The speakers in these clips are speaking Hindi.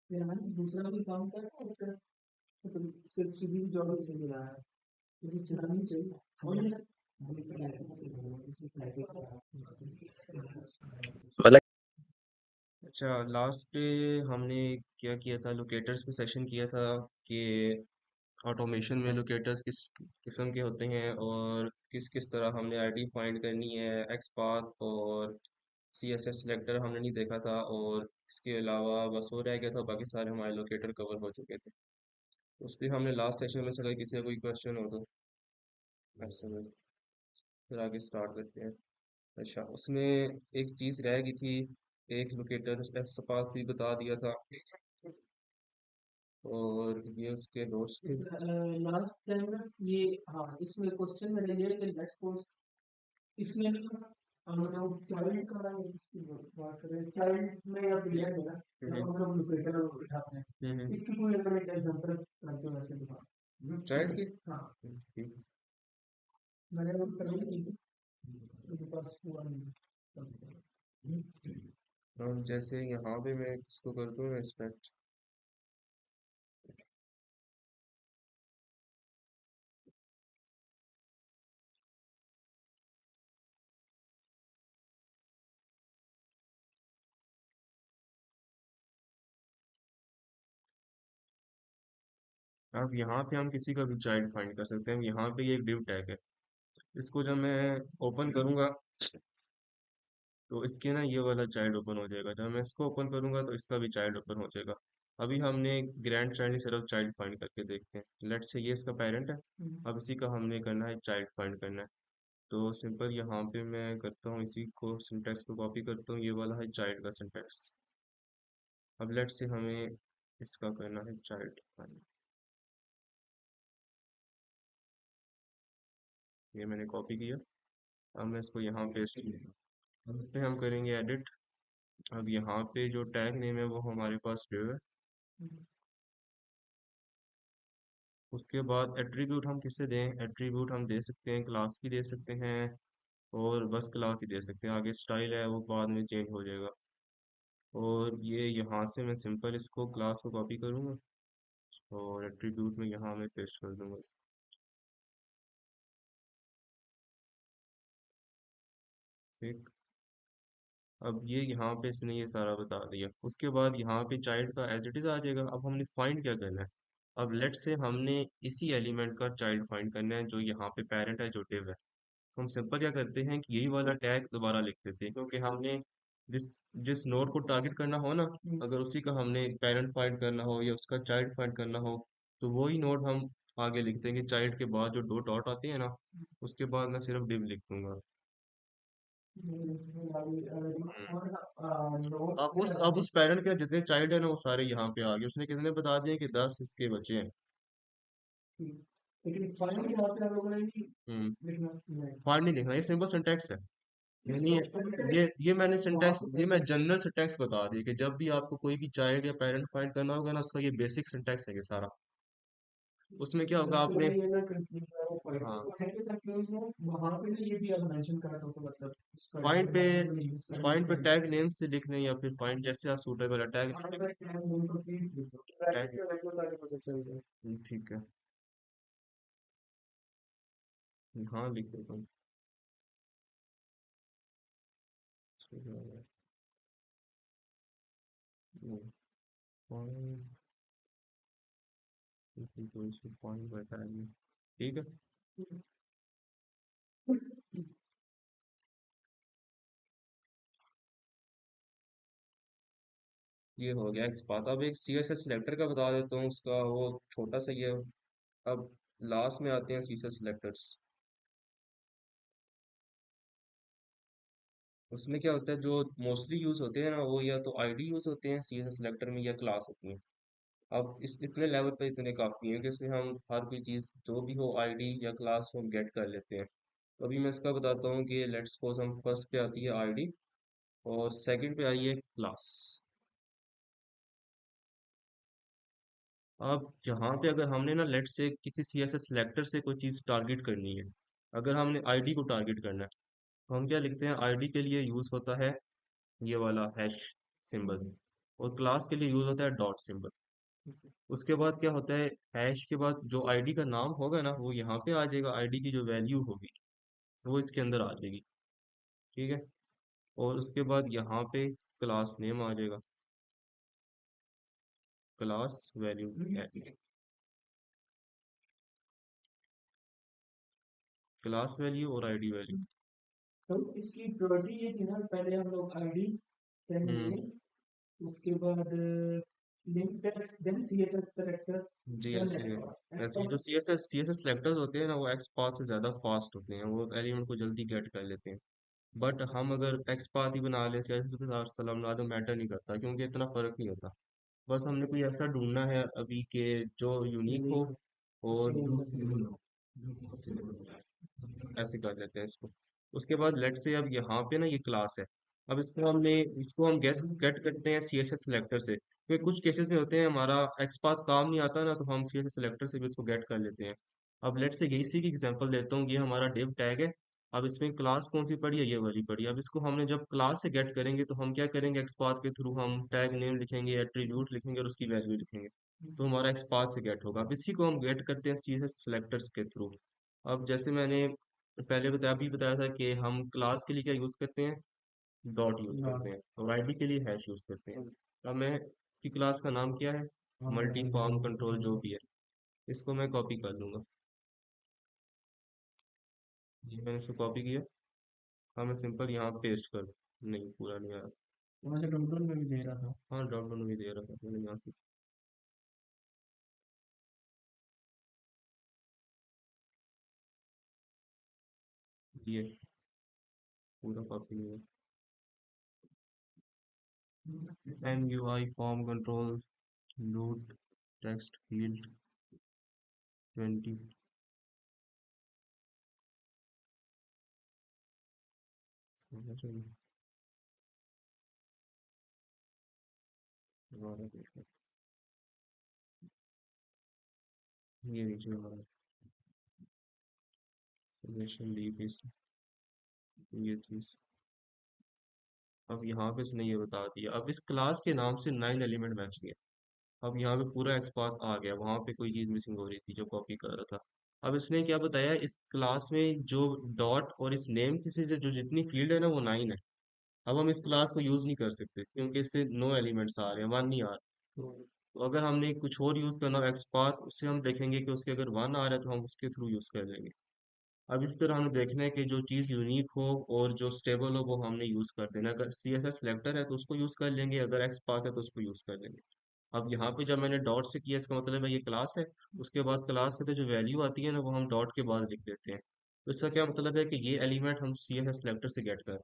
फिर मैंने दूसरा भी काम करा और फिर मतलब फिर सीधी जॉब भी चल रहा है, क्योंकि चलानी चाहिए। और ये मतलब अच्छा, लास्ट पे हमने क्या किया था, लोकेटर्स पे सेशन किया था कि ऑटोमेशन में लोकेटर्स किस किस्म के होते हैं और किस किस तरह हमने आईडी फाइंड करनी है, एक्सपाथ और सीएसएस सिलेक्टर हमने नहीं देखा था, और इसके अलावा बस वो रह गया था, बाकी सारे हमारे लोकेटर कवर हो चुके थे। उस पर हमने लास्ट सेशन में से अगर किसी का कोई क्वेश्चन हो तो ऐसे में फिर आगे स्टार्ट करते हैं। अच्छा, उसमें एक चीज़ रह गई थी, एक लोकेटर एक्सपाथ भी बता दिया था, और ये उसके नोट्स थे। लास्ट टाइम ना ये, हाँ इसमें क्वेश्चन में ये है कि नेक्स्ट कोर्स इसमें ना हम लोग चाइल्ड का इसकी बात करें, चाइल्ड में या प्लेयर में ना जब हम्म हम लोग लोकेटर उठाते हैं, हम्म इसकी कोई अगर एक एग्जांपल करके वैसे दिखा। चाइल्ड के हाँ, ठीक। मैंने वो पहले की थी, मेरे पास हुआ नहीं। और जैसे यहाँ पे मैं इसको कर दूँ एक्सपेक्ट। अब यहाँ पे हम किसी का भी चाइल्ड फाइंड कर सकते हैं। यहाँ पे ये एक डिव टैग है, इसको जब मैं ओपन करूंगा तो इसके ना ये वाला चाइल्ड ओपन हो जाएगा, जब मैं इसको ओपन करूंगा तो इसका भी चाइल्ड ओपन हो जाएगा। अभी हमने ग्रैंड चाइल्ड सिर्फ चाइल्ड फाइंड करके देखते हैं, लेट्स से ये इसका पेरेंट है। अब इसी का हमने करना है चाइल्ड फाइंड करना है। तो सिंपल यहाँ पे मैं करता हूँ, इसी को सिंटेक्स को कॉपी करता हूँ, ये वाला है चाइल्ड का सिंटेक्स। अब लेट्स से हमें इसका करना है चाइल्ड फाइंड। ये मैंने कॉपी किया, अब मैं इसको यहाँ पेस्ट किया। अब इस पे हम करेंगे एडिट। अब यहाँ पे जो टैग नेम है वो हमारे पास div है। उसके बाद एट्रीब्यूट हम किसे दें, एट्रीब्यूट हम दे सकते हैं, क्लास की दे सकते हैं, और बस क्लास ही दे सकते हैं, आगे स्टाइल है वो बाद में चेंज हो जाएगा। और ये यहाँ से मैं सिंपल इसको क्लास को कॉपी करूँगा और एट्रीब्यूट में यहाँ मैं पेस्ट कर दूंगा ठीक। अब ये यहाँ पे इसने ये सारा बता दिया, उसके बाद यहाँ पे चाइल्ड का एज इट इज आ जाएगा। अब हमने फाइंड क्या करना है, अब लेट से हमने इसी एलिमेंट का चाइल्ड फाइंड करना है जो यहाँ पे पेरेंट है, जो div है। तो हम सिंपल क्या करते हैं कि यही वाला टैग दोबारा लिख देते हैं, क्योंकि हमने जिस जिस नोड को टारगेट करना हो ना, अगर उसी का हमने पेरेंट फाइंड करना हो या उसका चाइल्ड फाइंड करना हो, तो वही नोड हम आगे लिखते हैं कि चाइल्ड के बाद जो दो डॉट आती है ना, उसके बाद मैं सिर्फ div लिख दूंगा। अब उस पेरेंट के जितने चाइल्ड है ना वो सारे यहाँ पे आ गए, उसने कितने बता दिए कि 10 इसके बच्चे हैं। लेकिन फाइनली यहाँ पे हम लोगों ने भी हम्म लिखना नहीं। फाइंड नहीं लिखना, ये सिंपल सिंटेक्स है। यानी ये मैंने सिंटेक्स, ये मैं जनरल सिंटेक्स बता दी कि जब भी आपको कोई भी चाइल्ड या पेरेंट फाइंड करना होगा ना, उसका ये बेसिक सिंटेक्स है ये सारा। उसमें क्या होगा तो आपने, ये ना कंफ्यूज है वो फाइंड हाँ, तो है, कि कंफ्यूज है वहां पे ना ये भी आप मेंशन करा तो मतलब इसका फाइंड पे यूज फाइंड पे करना टैग नेम से लिखने या फिर फाइंड जैसे आप सूटेबल है टैग टैग। पता चल जाए। ठीक है, हाँ लिख देता हूँ। तो इसको पॉइंट बताएंगे, ठीक है। ये हो गया एक्सपाथ। अब एक सीएसएस सिलेक्टर का बता देता हूँ, उसका वो छोटा सा ही है। अब लास्ट में आते हैं सीएसएस सिलेक्टर्स। उसमें क्या होता है, जो मोस्टली यूज होते हैं ना वो या तो आईडी यूज होते हैं सीएसएस सिलेक्टर में, या क्लास होती है। अब इस इतने लेवल पे इतने काफी हैं कि इससे हम हर कोई चीज जो भी हो आईडी या क्लास को हम गेट कर लेते हैं। तो अभी मैं इसका बताता हूँ कि लेट्स सपोज हम फर्स्ट पे आती है आईडी और सेकंड पे आई है क्लास। अब यहाँ पे अगर हमने ना लेट से किसी सीएसएस सिलेक्टर से कोई चीज़ टारगेट करनी है, अगर हमने आईडी को टारगेट करना है, तो हम क्या लिखते हैं, आईडी के लिए यूज़ होता है ये वाला हैश सिंबल। और क्लास के लिए यूज होता है डॉट सिंबल। उसके बाद क्या होता है, हैश के बाद जो आईडी का नाम होगा ना वो यहाँ पे आ जाएगा, आईडी की जो वैल्यू होगी वो इसके अंदर आ जाएगी। ठीक है। और उसके बाद यहाँ पे क्लास नेम आ जाएगा, क्लास वैल्यू क्लास वैल्यू और आईडी वैल्यू। तो इसकी प्रॉपर्टी ये थी ना, पहले हम लोग आईडी देन हम्म। नेम, उसके बाद link text then CSS selector जी देन ऐसे है। ऐसे ही जो export. C S S selectors होते हैं ना वो एक्सपाथ से ज़्यादा फास्ट होते हैं, वो एलिमेंट को जल्दी गेट कर लेते हैं। बट हम अगर एक्सपाथ ही बना लें, सी एस एस सलाम ना, तो मैटर नहीं करता क्योंकि इतना फ़र्क नहीं होता। बस हमने कोई ऐसा ढूंढना है अभी के जो यूनिक हो और जो stable हो, ऐसे कर लेते हैं इसको। उसके बाद लेट से अब यहाँ पे ना ये क्लास है। अब इसको हम गेट गेट करते हैं सी एस एस सेलेक्टर से, क्योंकि कुछ केसेस में होते हैं हमारा एक्सपाथ काम नहीं आता ना, तो हम सी एस एस सेलेक्टर से भी इसको गेट कर लेते हैं। अब लेट से यही सी की एग्जांपल देता हूँ, ये हमारा डिव टैग है। अब इसमें क्लास कौन सी पड़ी है, ये वाली पड़ी है। अब इसको हमने जब क्लास से गेट करेंगे तो हम क्या करेंगे, एक्सपाथ के थ्रू हम टैग नेम लिखेंगे, एट्रीब्यूट लिखेंगे और उसकी वैल्यू लिखेंगे, तो हमारा एक्सपाथ से गेट होगा। अब इसी को हम गेट करते हैं सी एस एस सेलेक्टर्स के थ्रू। अब जैसे मैंने पहले बताया था कि हम क्लास के लिए क्या यूज करते हैं, डॉट यूज करते हैं, और आईडी के लिए हैश यूज करते हैं। अब मैं इसकी क्लास का नाम क्या है, मल्टी फॉर्म कंट्रोल जो भी है, इसको मैं कॉपी कर लूंगा। जी मैंने इसको कॉपी किया। हाँ मैं सिंपल यहाँ पेस्ट कर, नहीं पूरा नहीं आया। वहाँ से कंट्रोल में भी दे रहा था। हाँ ड्रॉप डाउन भी दे रहा था मैंने यहाँ से। ये पूरा कॉपी नहीं है। M U I form control root text field 20 दोबारा देखो। ये नीचे हमारा सजेशन ली इस, ये चीज। अब यहाँ पे इसने ये बता दिया, अब इस क्लास के नाम से 9 एलिमेंट मैच किए। अब यहाँ पे पूरा एक्सपाथ आ गया, वहां पे कोई चीज मिसिंग हो रही थी जो कॉपी कर रहा था। अब इसने क्या बताया, इस क्लास में जो डॉट और इस नेम किसी से जो जितनी फील्ड है ना वो 9 है। अब हम इस क्लास को यूज नहीं कर सकते क्योंकि इससे नो एलिमेंट्स आ रहे हैं, 1 नहीं आ रहा। तो अगर हमने कुछ और यूज करना हो एक्सपाथ, उससे हम देखेंगे कि उसके अगर 1 आ रहा है तो हम उसके थ्रू यूज कर लेंगे। अब इस तरह हमें देखना है कि जो चीज़ यूनिक हो और जो स्टेबल हो वो हमने यूज़ कर देना। अगर सी एस एस सेलेक्टर है तो उसको यूज़ कर लेंगे, अगर एक्स पाथ है तो उसको यूज़ कर लेंगे। अब यहाँ पे जब मैंने डॉट से किया, इसका मतलब है ये क्लास है। उसके बाद क्लास के तो जो वैल्यू आती है ना वो हम डॉट के बाद लिख देते हैं। तो इसका क्या मतलब है कि ये एलिमेंट हम सी एस एस सेलेक्टर से गेट कर,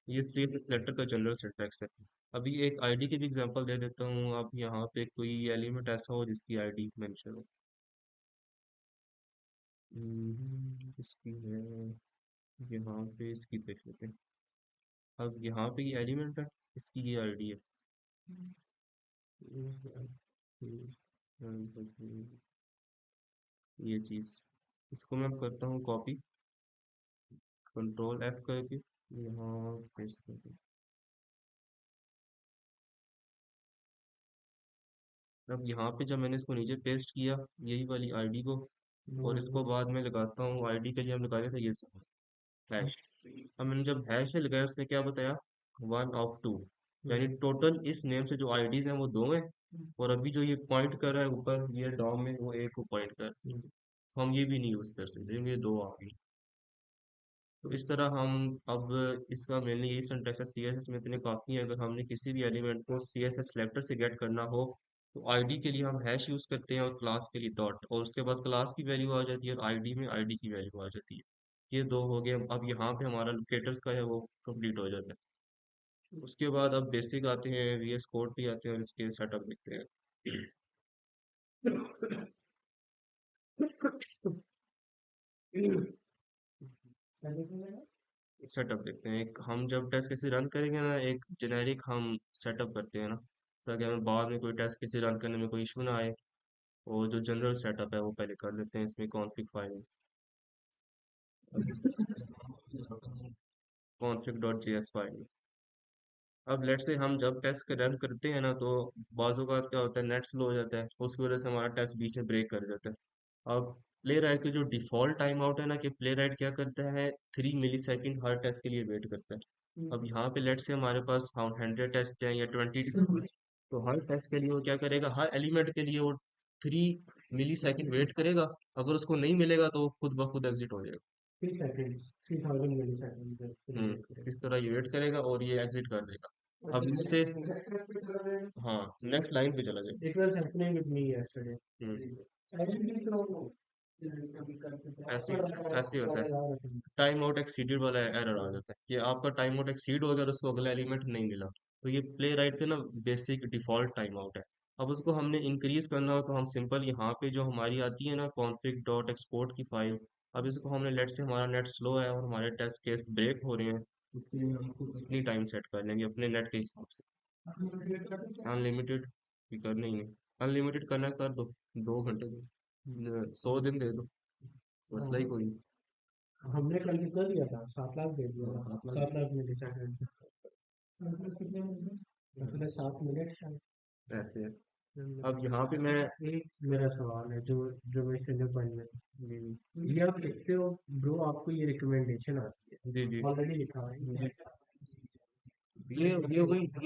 ये सी एस एस सेलेक्टर का जनरल सिंटैक्स है। अभी एक आईडी की भी एग्जांपल दे देता हूँ। अब यहाँ पे कोई एलिमेंट ऐसा हो जिसकी आईडी मेंशन हो। इसकी है, यहाँ पे इसकी देख लेते हैं। अब यहाँ पे ये एलिमेंट है, इसकी ये आईडी है। ये चीज, इसको मैं करता हूँ कॉपी, कंट्रोल एफ करके यहाँ पेस्ट करके। अब यहाँ पे जब मैंने इसको नीचे पेस्ट किया, यही वाली आईडी को, और इसको बाद में लगाता हूँ, आईडी के लिए हम लगा रहे थे ये सब हैश। अब मैंने जब हैश है लगाया, उसने क्या बताया, 1 of 2, यानी टोटल इस नेम से जो आईडीज हैं वो 2 हैं। और अभी जो ये पॉइंट कर रहा है ऊपर ये डॉम में, वो एक को पॉइंट कर, तो हम ये भी नहीं यूज कर सकते क्योंकि ये 2 आ गई। तो इस तरह हम, अब इसका मेनली यही सिंटैक्स है, सी एस एस में इतने काफ़ी हैं। अगर हमने किसी भी एलिमेंट को सी एस एस सेलेक्टर से गेट करना हो तो आईडी के लिए हम हैश यूज़ करते हैं और क्लास के लिए डॉट, और उसके बाद क्लास की वैल्यू आ जाती है और आईडी में आईडी की वैल्यू आ जाती है। ये 2 हो गए। अब यहाँ पे हमारा लोकेटर्स का है वो कंप्लीट हो जाता है। उसके बाद अब बेसिक आते हैं, वी एस कोड पे आते हैं और इसके सेटअप देखते हैं। सेटअप देखते हैं। एक हम जब टेस्ट किसी रन करेंगे ना, एक जेनेरिक हम सेटअप करते हैं ना, ताकि हमें बाद में कोई टेस्ट किसी रन करने में कोई इशू ना आए। और जो जनरल सेटअप है वो पहले कर लेते हैं इसमें कॉन्फ़िग फाइल में, कॉन्फ़िग डॉट जेएस फाइल में। अब लेट से हम जब टेस्ट रन करते हैं ना, तो बाजू का क्या होता है, नेट स्लो हो जाता है, उसकी वजह से हमारा टेस्ट बीच में ब्रेक कर जाता है। अब प्ले राइट की जो डिफॉल्ट टाइम आउट है ना, कि प्ले राइट क्या करता है, 3 मिली सेकेंड हर टेस्ट के लिए वेट करता है। अब यहाँ पे लेट से हमारे पास 100 टेस्ट हैं या 20, तो हर टेस्ट के लिए वो क्या करेगा, हर एलिमेंट के लिए वो 3 मिली सेकेंड वेट करेगा। अगर उसको नहीं मिलेगा तो वो खुद ब खुद एग्जिट हो जाएगा। 3 सेकंड, 3000 मिली सेकंड इस तरह ये वेट करेगा और ये एग्जिट कर देगा। अब अच्छा, इनसे, नेक्स्ट पे चला गया। हाँ, नेक्स्ट लाइन पे चला जाए। It was happening with me yesterday. Hmm. Silently तो कभी करते थे, ऐसे आपको लगा ऐसे ही होता है, कॉल आ रहा था। टाइम आउट एक्सीडेड वाला एरर आ जाता है कि आपका टाइम आउट एक्सीड हो गया और उसको अगला एलिमेंट नहीं मिला। तो ये प्ले राइट का ना बेसिक डिफॉल्ट टाइम आउट है। अब उसको हमने इंक्रीज करना हो तो हम सिंपल यहाँ पे जो हमारी आती है ना कॉन्फ़िग डॉट एक्सपोर्ट की फाइल, अब इसको हमने लेट से हमारा नेट स्लो है और हमारे टेस्ट केस ब्रेक हो रहे हैं, उसके लिए हमको अपनी टाइम सेट कर लेंगे अपने नेट के हिसाब से। अनलिमिटेड भी करना ही नहीं, अनलिमिटेड करना है कर दो, 2 घंटे दो, 100 दिन दे दो, मसला ही कोई नहीं। हमने कल कितना दिया था, 7 लाख दे दिया हाँ, था, 7 लाख। 7 लाख मिली सेकंड। 7 लाख कितने मिले? मतलब 7 मिनट शायद। ऐसे है। अब यहाँ पे मैं, एक मेरा सवाल है जो जो मैं इससे पॉइंट जी में, ये आप लिखते हो ब्रो, आपको ये रिकमेंडेशन आती जी जी, है, ऑलरेडी लिखा हुआ है। ये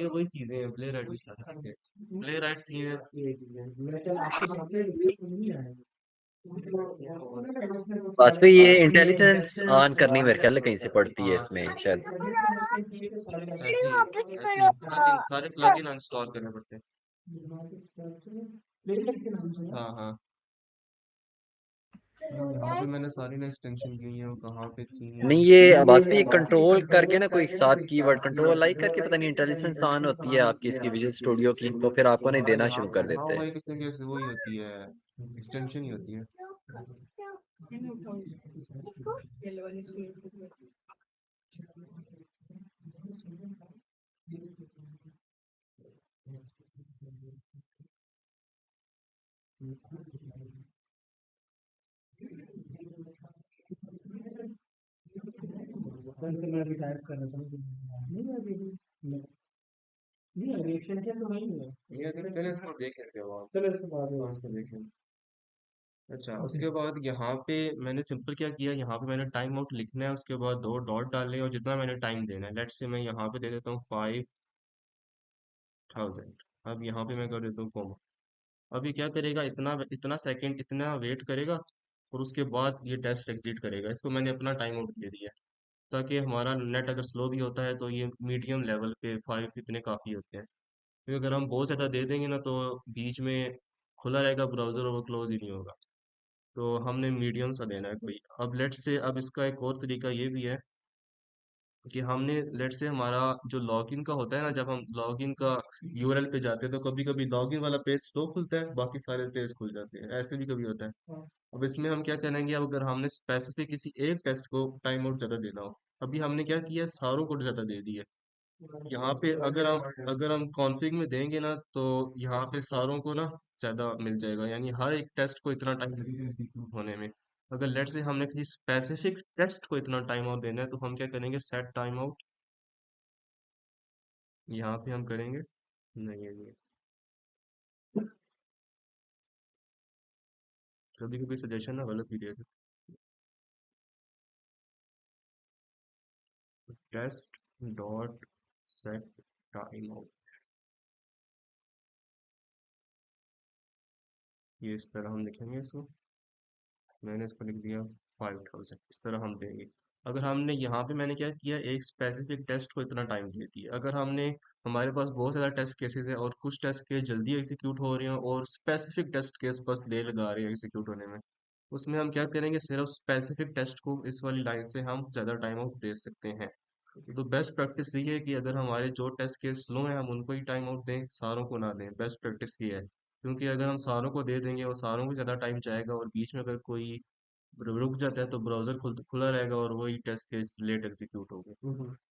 वही चीजें हैं, प्ले राइट की सारी चीजें, प्ले राइट की है। ये चीजें मैं कल आपके सामने रिव्यू समझ नहीं आया। बस पे ये इंटेलिजेंस ऑन करनी मेरे ख्याल है कहीं से पड़ती है हाँ, इसमें शायद। ऐसे ही ऐसे ही सारे प्लगइन अनस्टॉल करने पड़ते हैं। हाँ हाँ, यहाँ पे मैंने सारी ना एक्सटेंशन की हैं, वो कहाँ पे थी। नहीं ये बस पे ये कंट्रोल करके ना कोई साथ कीवर्ड कंट्रोल आई करके पता नहीं इंटेलिजेंस ऑन होती है आपकी इसकी विजुअल स्टूडियो की, तो फिर आपको नहीं देना शुरू कर हाँ, देते हैं। वही किस्म की वही होती है, एक्सटेंशन ही होती है। कल से मैं भी टाइप कर रहा था, नहीं अभी भी नहीं, नहीं अभी एक्सटेंशन तो नहीं है। ये अगर पहले इसको देख लेते हो आप, चलो इसके बाद हाँ, इसको देखें। अच्छा, उसके बाद यहाँ पे मैंने सिंपल क्या किया, यहाँ पे मैंने टाइम आउट लिखना है, उसके बाद 2 डॉट डाले और जितना मैंने टाइम देना है, लेट्स से मैं यहाँ पे दे देता हूँ 5000। अब यहाँ पे मैं कर देता हूँ कॉमा। अब ये क्या करेगा, इतना इतना सेकंड इतना वेट करेगा और उसके बाद ये टेस्ट एग्जिट करेगा। इसको मैंने अपना टाइम आउट दे दिया है, ताकि हमारा नेट अगर स्लो भी होता है तो ये मीडियम लेवल पे 5 इतने काफ़ी होते हैं। क्योंकि अगर हम बहुत ज़्यादा दे देंगे ना तो बीच में खुला रहेगा ब्राउज़र और वो क्लोज ही नहीं होगा। तो हमने मीडियम सा देना है कोई। अब लेट्स से अब इसका एक और तरीका ये भी है कि हमने लेट्स से हमारा जो लॉगिन का होता है ना, जब हम लॉगिन का यूआरएल पे जाते हैं तो कभी कभी लॉगिन वाला पेज स्लो खुलता है, बाकी सारे पेज खुल जाते हैं, ऐसे भी कभी होता है। अब इसमें हम क्या करेंगे, अब अगर हमने स्पेसिफिक किसी एक टेस्ट को टाइम आउट ज़्यादा देना हो, अभी हमने क्या किया, सारों को ज़्यादा दे दिया। यहाँ पे अगर हम कॉन्फ़िग में देंगे ना तो यहाँ पे सारों को ना ज़्यादा मिल जाएगा, यानी हर एक टेस्ट को इतना टाइम लगेगा एग्जीक्यूट होने में। अगर लेट से हमने किसी स्पेसिफिक टेस्ट को इतना टाइम आउट देना है तो हम क्या करेंगे, सेट टाइम आउट, यहाँ पे हम करेंगे, नहीं ये नहीं, कभी कभी सजेशन ना गलत भी दे दे, test dot set time out, ये इस तरह हम लिखेंगे इसको। मैंने इसको लिख दिया 5000, इस तरह हम देंगे। अगर हमने यहाँ पे मैंने क्या किया, एक स्पेसिफिक टेस्ट को इतना टाइम दे दिया। अगर हमने, हमारे पास बहुत ज़्यादा टेस्ट केसेस है और कुछ टेस्ट केस जल्दी एग्जीक्यूट हो रहे हैं और स्पेसिफिक टेस्ट केस बस देर लगा रहे हैं एग्जीक्यूट होने में, उसमें हम क्या करेंगे, सिर्फ स्पेसिफिक टेस्ट को इस वाली लाइन से हम ज़्यादा टाइम आउट दे सकते हैं। तो बेस्ट प्रैक्टिस यही है कि अगर हमारे जो टेस्ट केस स्लो हैं हम उनको ही टाइम आउट दें, सारों को ना दें, बेस्ट प्रैक्टिस ये है। क्योंकि अगर हम सारों को दे देंगे और सारों को ज़्यादा टाइम जाएगा और बीच में अगर कोई रुक जाता है तो ब्राउज़र खुला रहेगा और वही टेस्ट केस लेट एग्जीक्यूट होंगे।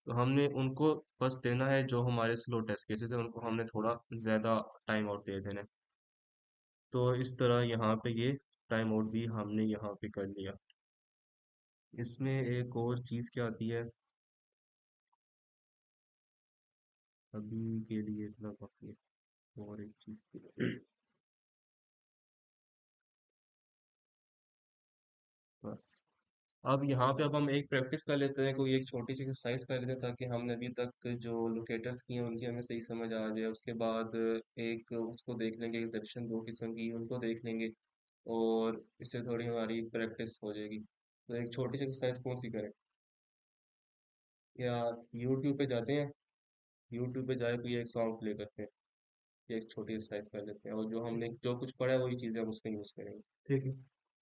तो हमने उनको बस देना है, जो हमारे स्लो टेस्ट केसेस हैं उनको हमने थोड़ा ज़्यादा टाइम आउट दे देना है। तो इस तरह यहाँ पे ये टाइम आउट भी हमने यहाँ पे कर लिया। इसमें एक और चीज़ क्या आती है, अभी के लिए इतना काफ़ी है। और एक चीज़ थी, बस। अब यहाँ पे अब हम एक प्रैक्टिस कर लेते हैं, कोई एक छोटी सी एक्सरसाइज कर लेते हैं, ताकि हमने अभी तक जो लोकेटर्स किए हैं उनकी हमें सही समझ आ जाए। उसके बाद एक उसको देख लेंगे, एग्जीबिशन दो किस्म की है, उनको देख लेंगे, और इससे थोड़ी हमारी प्रैक्टिस हो जाएगी। तो एक छोटी सी एक्सरसाइज कौन सी करें, या यूट्यूब पे जाते हैं, यूट्यूब पे जाए कोई एक सॉन्ग प्ले करते हैं, या एक छोटी एक्सरसाइज कर लेते हैं, और जो हमने जो कुछ पढ़ा है वही चीज़ें हम उसमें यूज़ करेंगे। ठीक है।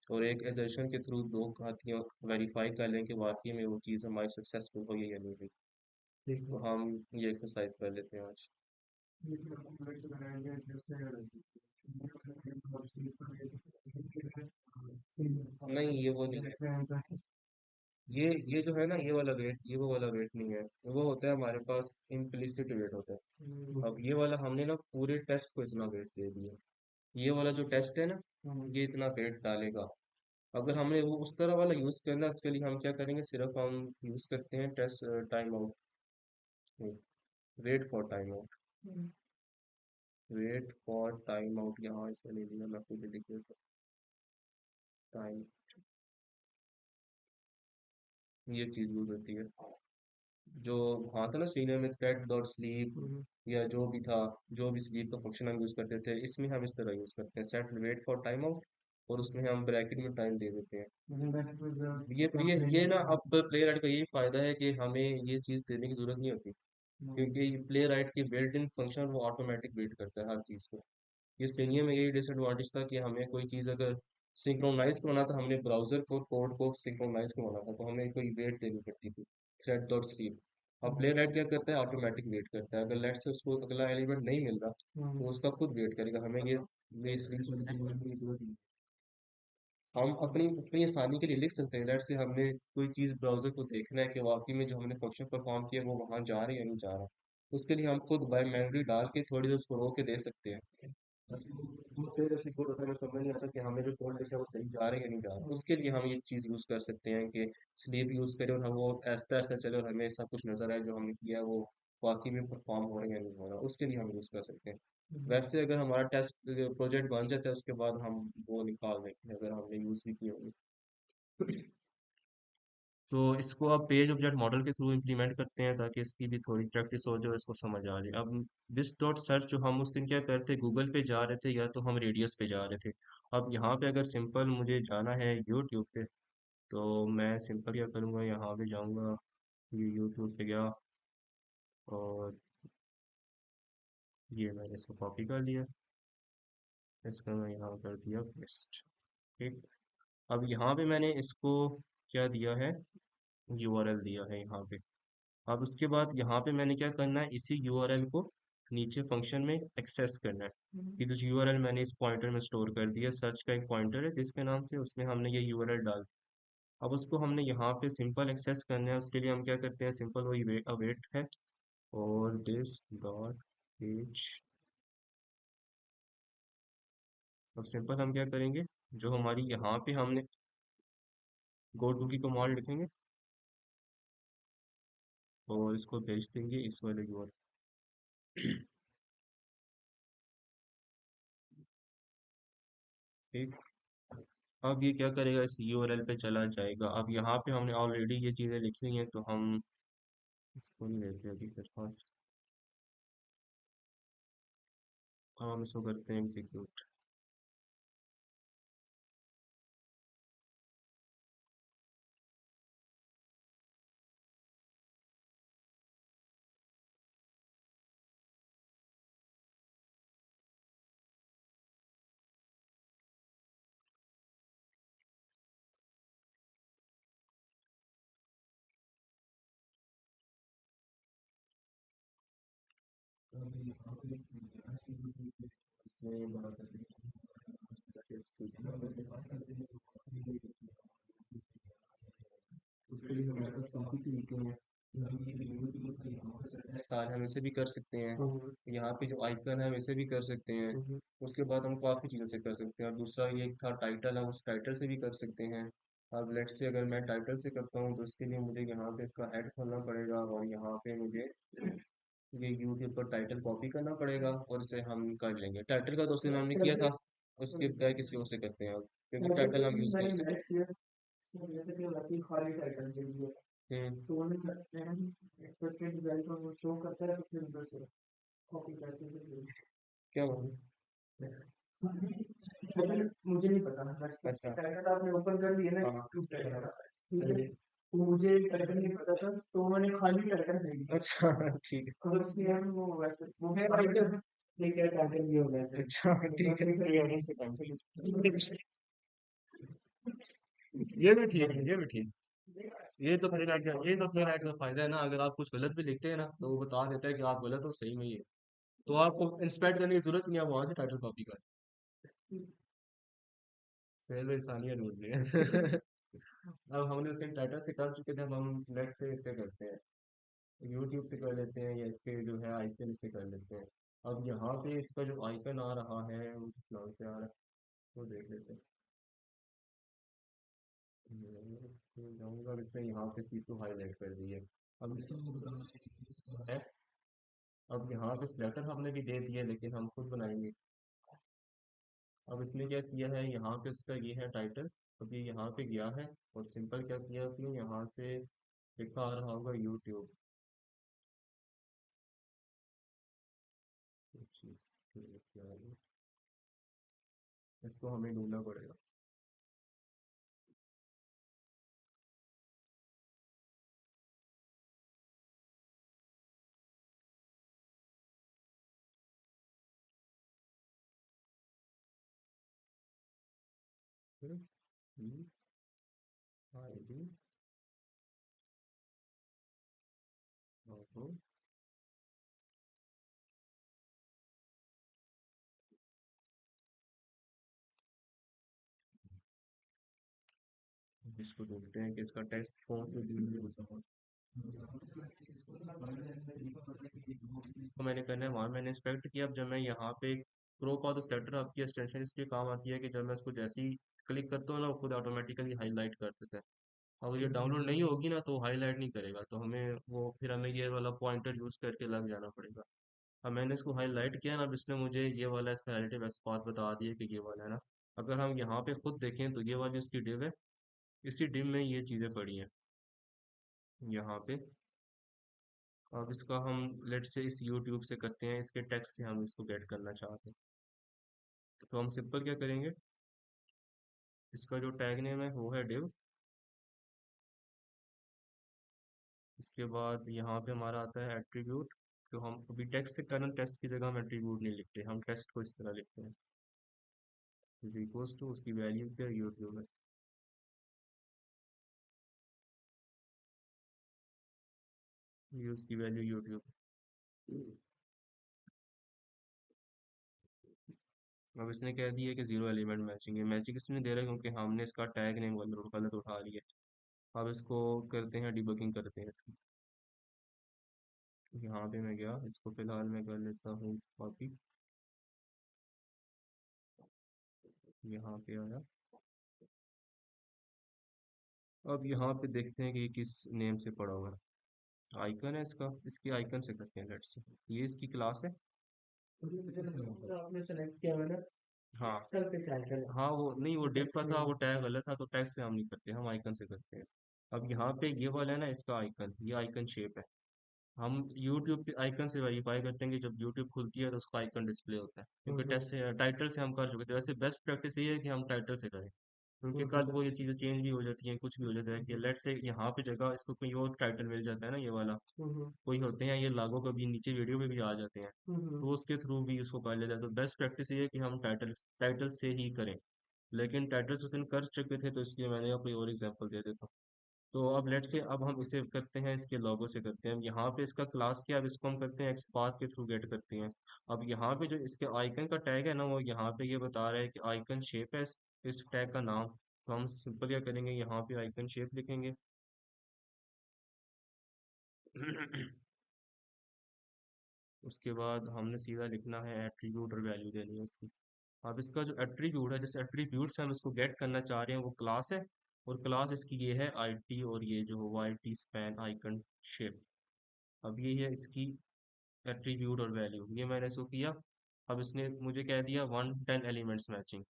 और एक एजर्शन के थ्रू दो खातियाँ वेरीफाई कर लें कि वाकई में वो चीज़ हमारी सक्सेसफुल हुई है या नहीं हुई। ठीक तो है। हम ये एक्सरसाइज कर लेते हैं आज। नहीं, ये वो नहीं है। ये जो है ना, ये वाला वेट, ये वो वाला वेट नहीं है। वो होता है हमारे पास इम्प्लिसिट वेट होता है। अब ये वाला हमने ना पूरे टेस्ट को इतना वेट दे दिया। ये वाला जो टेस्ट है ना, ये इतना वेट डालेगा। अगर हमने वो उस तरह वाला यूज करना है, उसके लिए हम क्या करेंगे, सिर्फ हम यूज करते हैं test timeout, wait for timeout, wait for timeout, यहाँ इसमें ले लिया मैं, खुद लिख दिया टाइम, ये चीज यूज होती है। जो हाँ था ना सीनियर में, थ्रेड डॉट स्लीप, या जो भी था, जो भी स्लीप का फंक्शन हम यूज करते थे, इसमें हम इस तरह यूज करते हैं, set wait for timeout, और उसमें हम ब्रैकेट में टाइम दे देते हैं। ये ना, अब प्ले राइट का यही फायदा है कि हमें ये चीज देने की जरूरत नहीं होती, क्योंकि प्ले राइट की बिल्ट इन फंक्शन वो ऑटोमेटिक वेट करता है हर चीज को। इस लिनियर में यही डिसएडवांटेज था कि हमें कोई चीज़ अगर सिंक्रोनाइज करना था, हमने ब्राउजर को कोड को सिंक्रोनाइज करवाना था, तो हमें कोई वेट देनी पड़ती थी, थ्रेड डॉट स्लीप। अब प्ले राइट क्या करता है, ऑटोमेटिक वेट करता है। अगर लेट से उसको अगला एलिमेंट नहीं मिल रहा, तो उसका खुद वेट करेगा, हमें ये इसलिए समझने की जरूरत नहीं। हम अपनी अपनी आसानी के लिए लिख सकते हैं, लेट से हमने कोई चीज़ ब्राउजर को देखना है कि वाकई में जो हमने फंक्शन परफॉर्म किया वो वहाँ जा रहा है या नहीं जा रहा, उसके लिए हम खुद बाय मेमोरी डाल के थोड़ी देर उसको रोक के दे सकते हैं। वो फिर ऐसी कोड होता है, हमें समझ नहीं आता कि हमने जो कोड लिखा है वो सही जा रहा है या नहीं जा रहा। उसके लिए हम ये चीज़ यूज़ कर सकते हैं कि स्लीप यूज़ करें, और हम वो आहिस्ता आहिस्ता चले, और हमें सब कुछ नज़र आए जो हमने किया है वो वाकई में परफॉर्म हो रहा है या नहीं हो रहा, उसके लिए हम यूज़ कर सकते हैं। वैसे अगर हमारा टेस्ट प्रोजेक्ट बन जाता है, उसके बाद हम वो निकाल देते हैं अगर हमने यूज़ भी किए होंगे। तो इसको आप पेज ऑब्जेक्ट मॉडल के थ्रू इम्प्लीमेंट करते हैं, ताकि इसकी भी थोड़ी प्रैक्टिस हो जाए, इसको समझ आ जाए। अब दिस डॉट सर्च जो हम उस दिन क्या करते, गूगल पे जा रहे थे या तो हम रेडियस पे जा रहे थे। अब यहाँ पे अगर सिंपल मुझे जाना है यूट्यूब पे, तो मैं सिंपल क्या करूँगा, यहाँ पे जाऊँगा, ये यूट्यूब पे गया, और ये मैंने इसको कॉपी कर लिया, इसका मैं यहाँ कर दिया पेस्ट। ठीक। अब यहाँ पे मैंने इसको क्या दिया है, यूआरएल दिया है यहाँ पे। अब उसके बाद यहाँ पे मैंने क्या करना है, इसी यूआरएल को नीचे फंक्शन में एक्सेस करना है। कि जो यूआरएल मैंने इस पॉइंटर में स्टोर कर दिया, सर्च का एक पॉइंटर है जिसके नाम से, उसमें हमने ये यूआरएल डाल। अब उसको हमने यहाँ पे सिंपल एक्सेस करना है, उसके लिए हम क्या करते हैं, सिंपल वही वेट अवेट है, और दिस डॉट पेज। अब सिंपल हम क्या करेंगे, जो हमारी यहाँ पे हमने गो टू की कमांड लिखेंगे, और इसको भेज देंगे इस वाले यूआरएल। ठीक। अब ये क्या करेगा, इस यूआरएल पे चला जाएगा। अब यहाँ पे हमने ऑलरेडी ये चीज़ें लिखी हुई हैं, तो हम इसको नहीं लेते अभी फिर, हम इसको करते हैं एग्जीक्यूट। इसमें बात करते हैं, उसके लिए हमारे पास काफ़ी तरीके हैं। सारे हम ऐसे भी कर सकते हैं, यहाँ पे जो आइकन है वैसे भी कर सकते हैं। उसके बाद हम काफ़ी चीज़ों से कर सकते हैं, और दूसरा ये था टाइटल, हम उस टाइटल से भी कर सकते हैं। अब लेट्स से अगर मैं टाइटल से करता हूँ, तो उसके लिए मुझे यहाँ पे इसका हेड खोलना पड़ेगा, और यहाँ पे मुझे ये यूट्यूब पर टाइटल कॉपी करना पड़ेगा और इसे हम कर लेंगे। टाइटल का दोस्त हमने किया था, उसके बजाय किसी और से करते हैं अब, क्योंकि टाइटल हम यूज़ कर सकते नेक्स्ट ईयर जैसे कि वैसे ही खाली टाइटल से भी है हैं। तो उन्हें एक्सपेक्टेड रिजल्ट को वो शो करता है तो फिर उधर से कॉपी करके फिर क्या हुआ? लेकिन मुझे नहीं पता अच्छा। टाइटल आपने ओपन कर दिया ना हाँ। ठीक है तो मुझे टाइटल नहीं पता था तो मैंने खाली टाइटल दे दिया अच्छा ठीक है। और उसके हम वो वैसे वो देखिए टाइटल ये हो गया सर अच्छा ठीक है। क्लियर से टाइटल ये भी ठीक है, ये भी ठीक। ये तो फ्री राइट का फायदा है ना, अगर आप कुछ गलत भी लिखते हैं ना तो वो बता देता है कि आप गलत हो, सही में ही है। तो आपको इंस्पेक्ट करने की जरूरत नहीं है, आप वहां से टाइटल कॉपी कर। सेल इंसानियत ढूंढ रही है। अब हमने उसके टाइटल से कर चुके थे, अब हम नेक्स्ट से इससे करते हैं, यूट्यूब से कर लेते हैं, या इसके जो है आइकन से कर लेते हैं। अब यहाँ पे इसका जो आइकन आ रहा है वो किस नाम से आ रहा है वो देख लेते हैं। इसमें जाऊंगा, अब इसने यहाँ पे चीज को हाईलाइट कर दी है। अब इसको है, अब यहाँ पे सिलेक्टर हमने भी दे दिया लेकिन हम खुद बनाएंगे। अब इसने क्या किया है, यहाँ पे इसका ये है टाइटल, अब ये यहाँ पे गया है और सिंपल क्या किया उसने, यहाँ से लिखा आ रहा होगा यूट्यूब। चीज इसको हमें ढूंढना पड़ेगा। ID इसको ढूंढते हैं कि इसका टेक्स्ट कौन सी इसको मैंने करना है वहाँ मैंने इंस्पेक्ट किया। अब जब मैं यहाँ पे प्रो का तो स्लेटर आपकी एक्सटेंशन इसलिए काम आती है कि जब मैं इसको जैसे ही क्लिक करता हूँ ना वो खुद ऑटोमेटिकली हाईलाइट कर देता है। अगर ये डाउनलोड नहीं होगी ना तो हाईलाइट नहीं करेगा, तो हमें वो फिर हमें ये वाला पॉइंटर यूज करके लग जाना पड़ेगा। अब मैंने इसको हाईलाइट किया ना, अब इसने मुझे ये वाला इसका रिलेटिव एक्सपाथ बता दिया कि ये वाला है ना। अगर हम यहाँ पे खुद देखें तो ये वाली इसकी डिव है, इसी डिव में ये चीज़ें पड़ी हैं यहाँ पे। अब इसका हम लेट से इस यूट्यूब से करते हैं, इसके टेक्स्ट से हम इसको गेट करना चाहते हैं। तो हम सिंपल क्या करेंगे, इसका जो टैग नेम है वो है डिव। इसके बाद यहाँ पे हमारा आता है एट्रीब्यूट। तो हम अभी टेक्स्ट से करना, टेक्स्ट की जगह हम एट्रीब्यूट नहीं लिखते, हम टेक्स्ट को इस तरह लिखते हैं, इज इक्वल्स टू उसकी वैल्यू क्या यूट्यूब है। ये उसकी वैल्यू यूट्यूब। अब इसने कह दिया कि जीरो एलिमेंट मैचिंग है, मैचिंग इसमें दे रहा है क्योंकि हमने इसका टैग नेम गलत उठा लिया। अब इसको करते हैं डिबगिंग करते हैं इसकी। यहाँ पे मैं गया, इसको फिलहाल मैं कर लेता हूँ कॉपी, यहाँ पे आया। अब यहाँ पे देखते हैं कि ये किस नेम से पड़ा हुआ है, आइकन है इसका, इसकी आइकन से करते हैं लेट्स से। ये इसकी क्लास है। आपने सेलेक्ट किया मैंने हाँ सर पे टाइटल हाँ, वो नहीं, वो डिव का था, वो टैग गलत था, तो टैग से हम नहीं करते, हम आइकन से करते हैं। अब यहाँ पे ये वाला है ना इसका आइकन, ये आइकन शेप है। हम यूट्यूब के आइकन से वेरीफाई करते हैं कि जब यूट्यूब खुलती है तो उसका आइकन डिस्प्ले होता है, क्योंकि टेस्ट से टाइटल से हम कर चुके थे। वैसे बेस्ट प्रैक्टिस ये है कि हम टाइटल से करें, क्योंकि कल को ये चीज़ें चेंज भी हो जाती हैं, कुछ भी हो जाता है कि लेट से यहाँ पे जगह इसको कोई और टाइटल मिल जाता है ना, ये वाला कोई होते हैं ये लागो कभी नीचे वीडियो में भी आ जाते हैं, तो उसके थ्रू भी उसको कर लेता है। तो बेस्ट प्रैक्टिस ये है कि हम टाइटल टाइटल से ही करें, लेकिन टाइटल से उस दिन कर चुके थे तो इसलिए मैंने कोई और एग्जांपल दे देता हूँ। तो अब लेट से अब हम इसे करते हैं, इसके लोगो से करते हैं। अब यहाँ पे इसका क्लास क्या है, अब इसको हम करते हैं एक्सपाथ के थ्रू गेट करते हैं। अब यहाँ पे जो इसके आइकन का टैग है ना, वो यहाँ पे ये बता रहा है कि आइकन शेप है इस टैग का नाम। तो हम सिंपल क्या करेंगे, यहाँ पे आइकन शेप लिखेंगे। उसके बाद हमने सीधा लिखना है एट्रीब्यूट और वैल्यू देनी है इसकी। अब इसका जो एट्रीब्यूट है, जिस एट्रीब्यूट से हम इसको गेट करना चाह रहे हैं वो क्लास है, और क्लास इसकी ये है आईटी, और ये जो Y T span icon shape. अब ये है इसकी एट्रीब्यूट और वैल्यू, ये मैंने इसको किया। अब इसने मुझे कह दिया 110 एलिमेंट्स मैचिंग,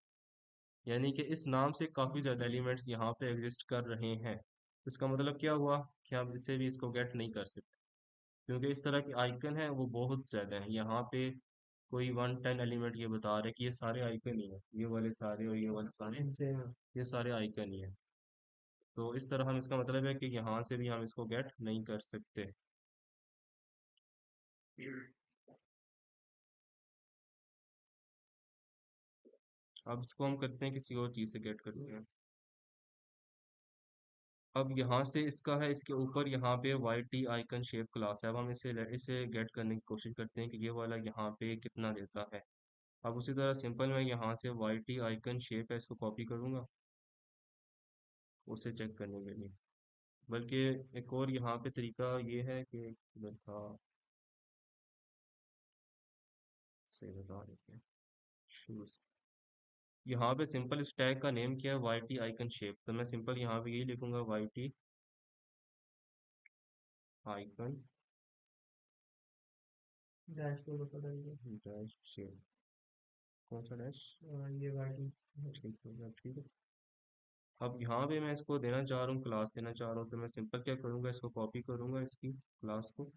यानी कि इस नाम से काफ़ी ज़्यादा एलिमेंट्स यहाँ पे एग्जिस्ट कर रहे हैं। इसका मतलब क्या हुआ कि हम इससे भी इसको गेट नहीं कर सकते, क्योंकि इस तरह के आइकन है वो बहुत ज़्यादा हैं यहाँ पे। कोई 110 एलिमेंट ये बता रहे कि ये सारे आइकन ही हैं, ये वाले सारे और ये वाले सारे सेम है, ये सारे आइकन ही हैं। तो इस तरह हम, इसका मतलब है कि यहाँ से भी हम इसको गेट नहीं कर सकते। अब इसको हम करते हैं किसी और चीज़ से गेट करते हैं। अब यहाँ से इसका है, इसके ऊपर यहाँ पे Y T icon shape class है। अब हम इसे गेट करने की कोशिश करते हैं कि ये वाला यहाँ पे कितना देता है। अब उसी तरह सिंपल मैं यहाँ से वाई टी आइकन शेप है इसको कॉपी करूँगा उसे चेक करने के लिए। बल्कि एक और यहाँ पे तरीका ये है कि था, से बता देते हैं शुरू से। यहाँ पे सिंपल इस टैग का नेम क्या है, वाई टी आइकन शेप, तो मैं सिंपल यहाँ पे यही लिखूंगा वाई टी आइकन डैश को बता देंगे। Dash shape. कौन सा डैश? ये वाली ठीक है, ठीक है। अब यहाँ पे मैं इसको देना चाह रहा हूँ, क्लास देना चाह रहा हूँ, तो मैं सिंपल क्या करूँगा, इसको कॉपी करूँगा इसकी क्लास को।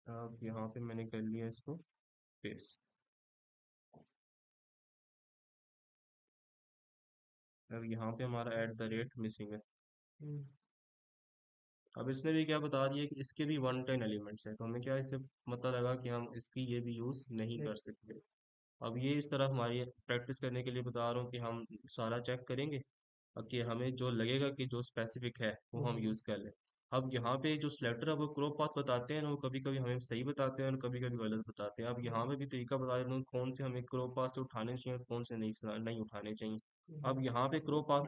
अब यहाँ पे मैंने कर लिया इसको पेस्ट। अब यहाँ पे हमारा एट द रेट मिसिंग है। अब इसने भी क्या बता दिया कि इसके भी 110 एलिमेंट्स हैं, तो हमें क्या इससे पता लगा कि हम इसकी ये भी यूज़ नहीं कर सकते। अब ये इस तरह हमारी प्रैक्टिस करने के लिए बता रहा हूँ कि हम सारा चेक करेंगे कि हमें जो लगेगा कि जो स्पेसिफिक है वो हम यूज़ कर लें। अब यहाँ पे जो सिलेक्टर है वो क्रॉप पाथ बताते हैं ना, वो कभी कभी हमें सही बताते हैं और कभी कभी गलत बताते हैं। अब यहाँ पे भी तरीका बता देता हूँ कौन से हमें क्रॉप पाथ से उठाने चाहिए और कौन से नहीं उठाने चाहिए। अब यहाँ पे क्रॉप पाथ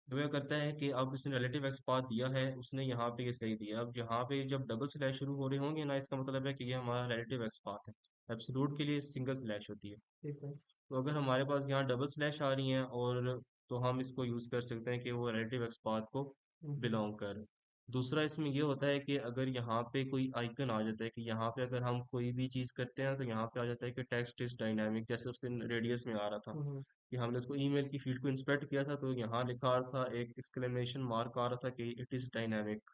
तो वह करता है कि अब उसने रिलेटिव एक्सपाथ दिया है, उसने यहाँ पे ये सही दिया। अब यहाँ पे जब डबल स्लैश शुरू हो रहे होंगे ना, इसका मतलब है कि ये हमारा रिलेटिव एक्सपाथ है। एब्सोल्यूट के लिए सिंगल स्लैश होती है। ठीक है। तो अगर हमारे पास यहाँ डबल स्लैश आ रही हैं और तो हम इसको यूज़ कर सकते हैं कि वो रिलेटिव एक्सपाथ को बिलोंग कर। दूसरा इसमें ये होता है कि अगर यहाँ पे कोई आइकन आ जाता है कि यहाँ पे अगर हम कोई भी चीज़ करते हैं तो यहाँ पे आ जाता है कि टेक्स्ट इज डायनामिक, जैसे उस दिन रेडियस में आ रहा था कि हमने उसको ईमेल की फीड को इंस्पेक्ट किया था, तो यहाँ लिखा आ रहा था, एक एक्सक्लेमेशन मार्क आ रहा था कि इट इज़ डायनामिक।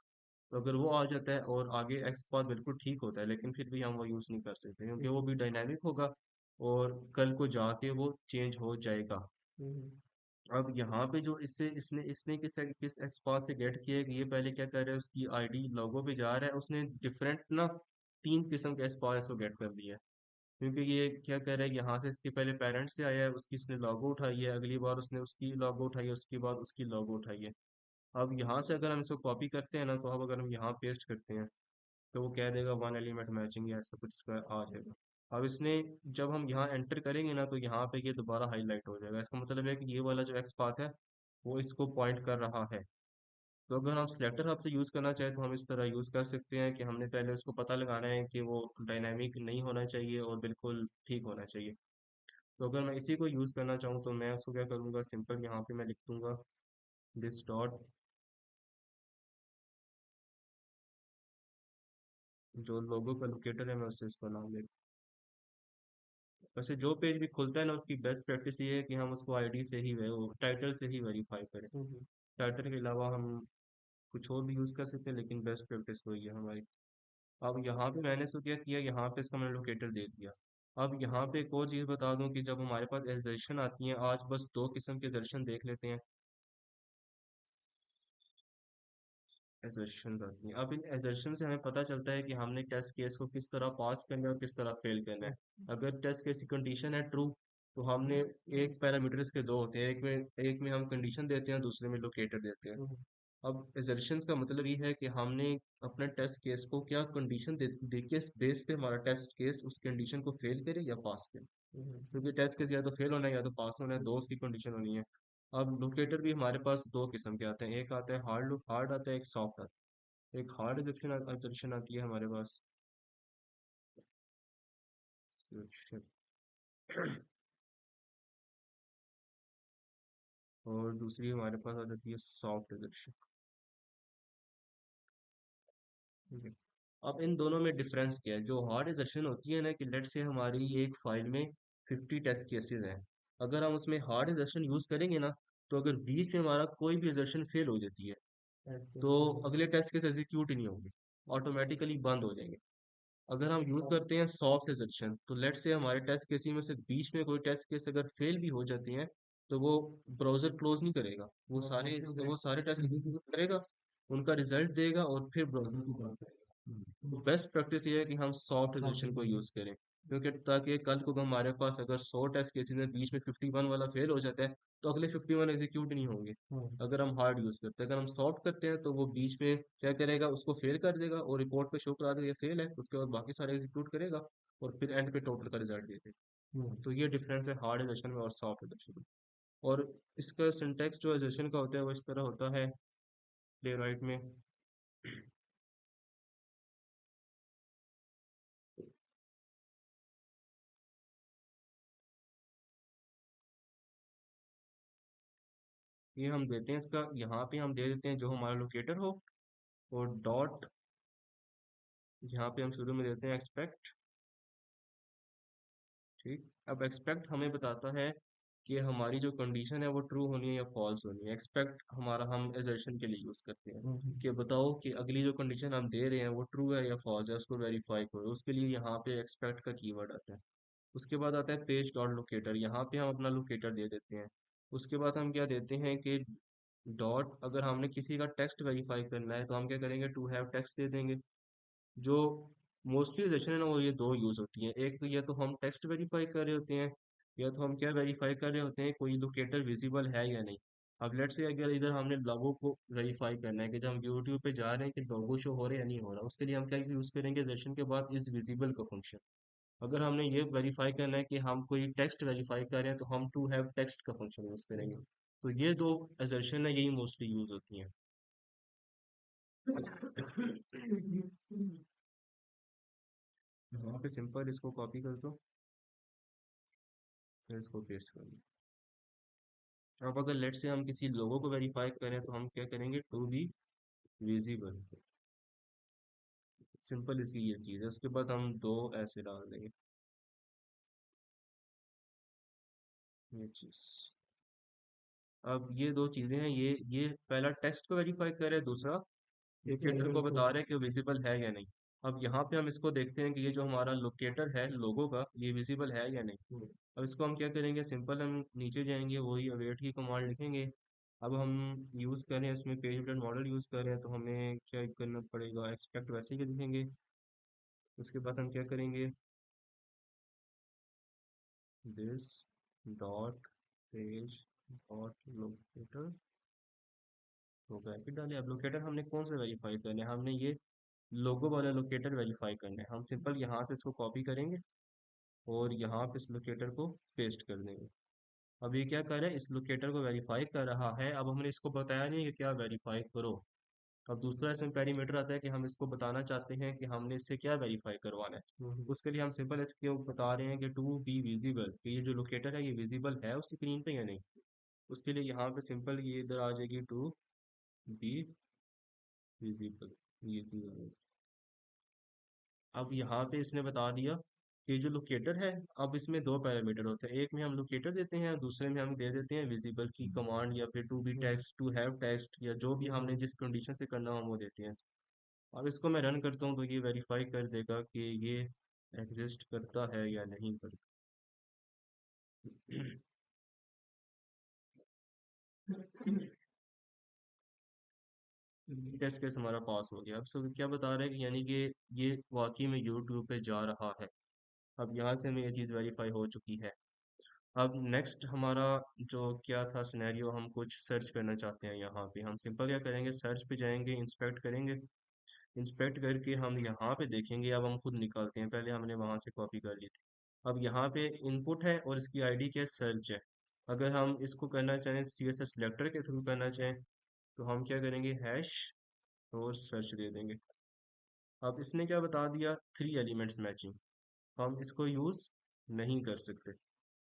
तो अगर वो आ जाता है और आगे एक्सपाथ बिल्कुल ठीक होता है, लेकिन फिर भी हम वो यूज़ नहीं कर सकते क्योंकि वो भी डायनामिक होगा और कल को जाके वो चेंज हो जाएगा। अब यहाँ पे जो इससे इसने इसने किस एक्सपाथ से गेट किया है कि ये पहले क्या कर रहा है, उसकी आईडी लोगो पे जा रहा है, उसने डिफरेंट ना 3 किस्म के एक्सपाथ इसको गेट कर दिया है। क्योंकि ये क्या कर रहा है, यहाँ से इसके पहले पेरेंट से आया है, उसकी इसने लॉगो उठाई है, अगली बार उसने उसकी लॉगो उठाई है, उसके बाद उसकी लॉगो उठाई है। अब यहाँ से अगर हम इसको कॉपी करते हैं ना, तो अब अगर हम यहाँ पेस्ट करते हैं तो वो कह देगा 1 एलिमेंट मैचिंग या ऐसा कुछ इसका आ जाएगा। अब इसने जब हम यहाँ एंटर करेंगे ना, तो यहाँ पे ये दोबारा हाईलाइट हो जाएगा। इसका मतलब है कि ये वाला जो एक्स पाथ है वो इसको पॉइंट कर रहा है। तो अगर हम सिलेक्टर हब से यूज़ करना चाहें तो हम इस तरह यूज़ कर सकते हैं कि हमने पहले उसको पता लगाना है कि वो डायनामिक नहीं होना चाहिए और बिल्कुल ठीक होना चाहिए। तो अगर मैं इसी को यूज़ करना चाहूँ तो मैं उसको क्या करूँगा, सिंपल यहाँ पे मैं लिख दूँगा दिस डॉट, जो लोगो का लोकेटर है मैं उससे इसका नाम ले। वैसे जो पेज भी खुलता है ना, उसकी बेस्ट प्रैक्टिस ये है कि हम उसको आईडी से ही टाइटल से ही वेरीफाई करें। टाइटल के अलावा हम कुछ और भी यूज़ कर सकते हैं, लेकिन बेस्ट प्रैक्टिस वही है हमारी। अब यहाँ पे मैंने इसको क्या किया, यहाँ पे इसका मैंने लोकेटर दे दिया। अब यहाँ पे एक और चीज़ बता दूं कि जब हमारे पास एजर्शन आती है, आज बस 2 किस्म के एजर्शन देख लेते हैं। एजर्शन आती है, अब इन एजर्शन से हमें पता चलता है कि हमने टेस्ट केस को किस तरह पास करना है और किस तरह फेल करना है। अगर टेस्ट केस की कंडीशन है ट्रू, तो हमने एक पैरामीटर इसके दो होते हैं, एक में हम कंडीशन देते हैं, दूसरे में लोकेटर देते हैं। अब एजर्शंस का मतलब ये है कि हमने अपने टेस्ट केस को क्या कंडीशन दे के बेस पे हमारा टेस्ट केस उस कंडीशन को फेल करे या पास करे। क्योंकि टेस्ट केस या तो फेल होना है या तो पास होना है, दो उसकी कंडीशन होनी है। अब लोकेटर भी हमारे पास 2 किस्म के आते हैं, एक आता है हार्ड आता है, एक सॉफ्ट आता है। एक हार्ड एजर्शन आती है हमारे पास, और दूसरी हमारे पास आ जाती है सॉफ्ट एजर्शन। ठीक है। अब इन दोनों में डिफरेंस क्या है? जो हार्ड एजर्शन होती है ना, कि लेट से हमारी एक फाइल में 50 टेस्ट केसेस हैं, अगर हम उसमें हार्ड एजर्शन यूज करेंगे ना, तो अगर बीच में हमारा कोई भी एजर्शन फेल हो जाती है, तो अगले टेस्ट केस एग्जीक्यूट ही नहीं होंगे, ऑटोमेटिकली बंद हो जाएंगे। अगर हम यूज करते हैं सॉफ्ट एजर्शन, तो लेट से हमारे टेस्ट केस में से बीच में कोई टेस्ट केस अगर फेल भी हो जाती हैं, तो वो ब्राउजर क्लोज नहीं करेगा, वो सारे टेस्ट एग्जीक्यूट करेगा, उनका रिजल्ट देगा और फिर ब्राउजर को बंद करेगा। तो बेस्ट प्रैक्टिस ये है कि हम सॉफ्ट एजर्शन को यूज करें, क्योंकि ताकि कल को हमारे पास अगर 100 टेस्ट केसेस में बीच में 51 वाला फेल हो जाता है, तो अगले 51 एग्जीक्यूट नहीं होंगे। अगर हम हार्ड यूज करते हैं, अगर हम सॉफ्ट करते हैं, तो वो बीच में क्या करेगा, उसको फेल कर देगा और रिपोर्ट पे शो करा देगा ये फेल है, उसके बाद बाकी सारे एग्जीक्यूट करेगा और फिर एंड पे टोटल का रिजल्ट दे देगा। तो ये डिफरेंस है हार्ड एजर्शन में और सॉफ्ट एजर्शन में। और इसका सिंटेक्स जो एजर्शन का होता है वो इस तरह होता है प्ले राइट में। ये हम देते हैं इसका, यहाँ पे हम दे देते हैं जो हमारा लोकेटर हो, और डॉट, यहाँ पे हम शुरू में देते हैं एक्सपेक्ट। ठीक, अब एक्सपेक्ट हमें बताता है कि हमारी जो कंडीशन है वो ट्रू होनी है या फॉल्स होनी है। एक्सपेक्ट हमारा हम एजर्शन के लिए यूज करते हैं कि बताओ कि अगली जो कंडीशन हम दे रहे हैं वो ट्रू है या फॉल्स है, उसको वेरीफाई करो। उसके लिए यहाँ पे एक्सपेक्ट का कीवर्ड आता है। उसके बाद आता है पेज डॉट लोकेटर, यहाँ पे हम अपना लोकेटर दे देते हैं। उसके बाद हम क्या देते हैं कि डॉट, अगर हमने किसी का टेक्स्ट वेरीफाई करना है तो हम क्या करेंगे, टू हैव टेक्स्ट दे देंगे। जो मोस्टली सेशन है ना, वो ये दो यूज होती हैं। एक तो या तो हम टेक्स्ट वेरीफाई कर रहे होते हैं, या तो हम क्या वेरीफाई कर रहे होते हैं, कोई लोकेटर विजिबल है या नहीं। अब लेट से अगर इधर हमने लोगो को वेरीफाई करना है कि जब हम यूट्यूब पे जा रहे हैं कि लोगो शो हो रहे हैं या नहीं हो रहा, उसके लिए हम क्या यूज करेंगे, सेशन के बाद इज विजिबल का फंक्शन। अगर हमने ये वेरीफाई करना है कि हम कोई टेक्स्ट वेरीफाई कर रहे हैं, तो हम टू हैव टेक्स्ट का फंक्शन यूज करेंगे। तो ये दो असर्शन है, यही मोस्टली यूज होती हैं। यहाँ पे सिंपल इसको कॉपी कर दो, फिर इसको पेस्ट कर दो। अब अगर लेट से हम किसी लोगो को वेरीफाई करें, तो हम क्या करेंगे, टू बी विजिबल। सिंपल इसकी ये चीज़ है। उसके बाद हम दो ऐसे डाल देंगे, ये चीज़। अब ये दो चीज़ें हैं, ये पहला टेक्स्ट को वेरीफाई करे, दूसरा लोकेटर को बता रहे हैं कि विजिबल है या नहीं। अब यहाँ पे हम इसको देखते हैं कि ये जो हमारा लोकेटर है लोगो का, ये विजिबल है या नहीं। अब इसको हम क्या करेंगे, सिंपल हम नीचे जाएंगे, वही अवेट की कमांड लिखेंगे। अब हम यूज़ करें इसमें पेज बिल्डर मॉडल यूज़ करें, तो हमें क्या करना पड़ेगा, एक्सपेक्ट वैसे ही लिखेंगे। उसके बाद हम क्या करेंगे, this dot page dot locator, तो ब्रैकेट डाले। अब लोकेटर हमने कौन सा वेरीफाई करना है, हमने ये लोगो वाला लोकेटर वेरीफाई करना है। हम सिंपल यहाँ से इसको कॉपी करेंगे और यहाँ पे इस लोकेटर को पेस्ट कर देंगे। अब ये क्या कर रहा है, इस लोकेटर को वेरीफाई कर रहा है। अब हमने इसको बताया नहीं कि क्या वेरीफाई करो। अब दूसरा इसमें पैरामीटर आता है कि हम इसको बताना चाहते हैं कि हमने इससे क्या वेरीफाई करवाना है। उसके लिए हम सिंपल इसके बता रहे हैं कि टू बी विजिबल, कि ये जो लोकेटर है ये विजिबल है उस स्क्रीन पे या नहीं। उसके लिए यहाँ पे सिंपल ये इधर आ जाएगी, टू बी विजिबल, ये चीज़ आ जाएगी। अब यहाँ पे इसने बता दिया कि जो लोकेटर है, अब इसमें दो पैरामीटर होते हैं, एक में हम लोकेटर देते हैं, दूसरे में हम दे देते हैं विजिबल की कमांड, या फिर to be text, to have text, या जो भी हमने जिस कंडीशन से करना हो हम वो देते हैं। अब इसको मैं रन करता हूँ, तो ये वेरीफाई कर देगा कि ये एग्जिस्ट करता है या नहीं करता। टेस्ट केस हमारा पास हो गया। अब सब क्या बता रहे हैं कि यानी कि ये वाकई में यूट्यूब पे जा रहा है। अब यहाँ से हमें ये चीज़ वेरीफाई हो चुकी है। अब नेक्स्ट हमारा जो क्या था सिनेरियो, हम कुछ सर्च करना चाहते हैं। यहाँ पे हम सिंपल क्या करेंगे, सर्च पे जाएंगे, इंस्पेक्ट करेंगे। इंस्पेक्ट करके हम यहाँ पे देखेंगे, अब हम खुद निकालते हैं, पहले हमने वहाँ से कॉपी कर ली थी। अब यहाँ पे इनपुट है और इसकी आईडी क्या है, सर्च है। अगर हम इसको करना चाहें CSS सिलेक्टर के थ्रू करना चाहें, तो हम क्या करेंगे, हैश और सर्च दे देंगे। अब इसने क्या बता दिया, 3 एलिमेंट्स मैचिंग, हम इसको यूज़ नहीं कर सकते।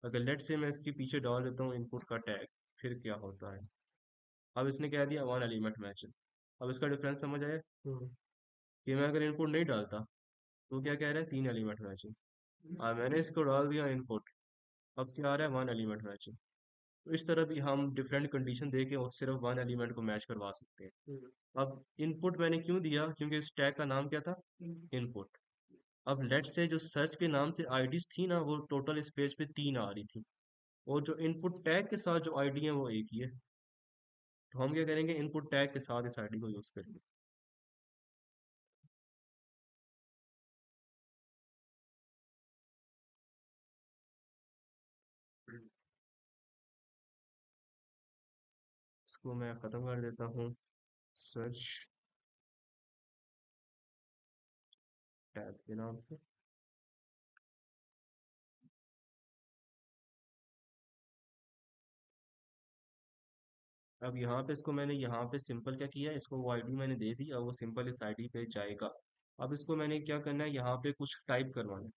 अगर लेट से मैं इसके पीछे डाल देता हूँ इनपुट का टैग, फिर क्या होता है। अब इसने कह दिया 1 एलिमेंट मैचिंग। अब इसका डिफरेंस समझ आया। कि मैं अगर इनपुट नहीं डालता तो क्या कह रहा है 3 एलिमेंट होना चाहिए, और मैंने इसको डाल दिया इनपुट, अब क्या आ रहा है 1 एलिमेंट होना चाहिए। तो इस तरह भी हम डिफरेंट कंडीशन दे के और सिर्फ 1 एलिमेंट को मैच करवा सकते हैं। अब इनपुट मैंने क्यों दिया, क्योंकि इस टैग का नाम क्या था, इनपुट। अब लेट्स से जो सर्च के नाम से आईडीज थी ना, वो टोटल इस पेज पे 3 आ रही थी, और जो इनपुट टैग के साथ जो आईडी है वो एक ही है। तो हम क्या करेंगे, इनपुट टैग के साथ इस आईडी को यूज करेंगे। इसको मैं खत्म कर देता हूँ, सर्च टैग के नाम से। अब यहाँ पे इसको मैंने यहाँ पे सिंपल क्या किया, इसको वो आईडी मैंने दे दी, अब वो सिंपल इस आईडी पे जाएगा। अब इसको मैंने क्या करना है, यहाँ पे कुछ टाइप करवाना है,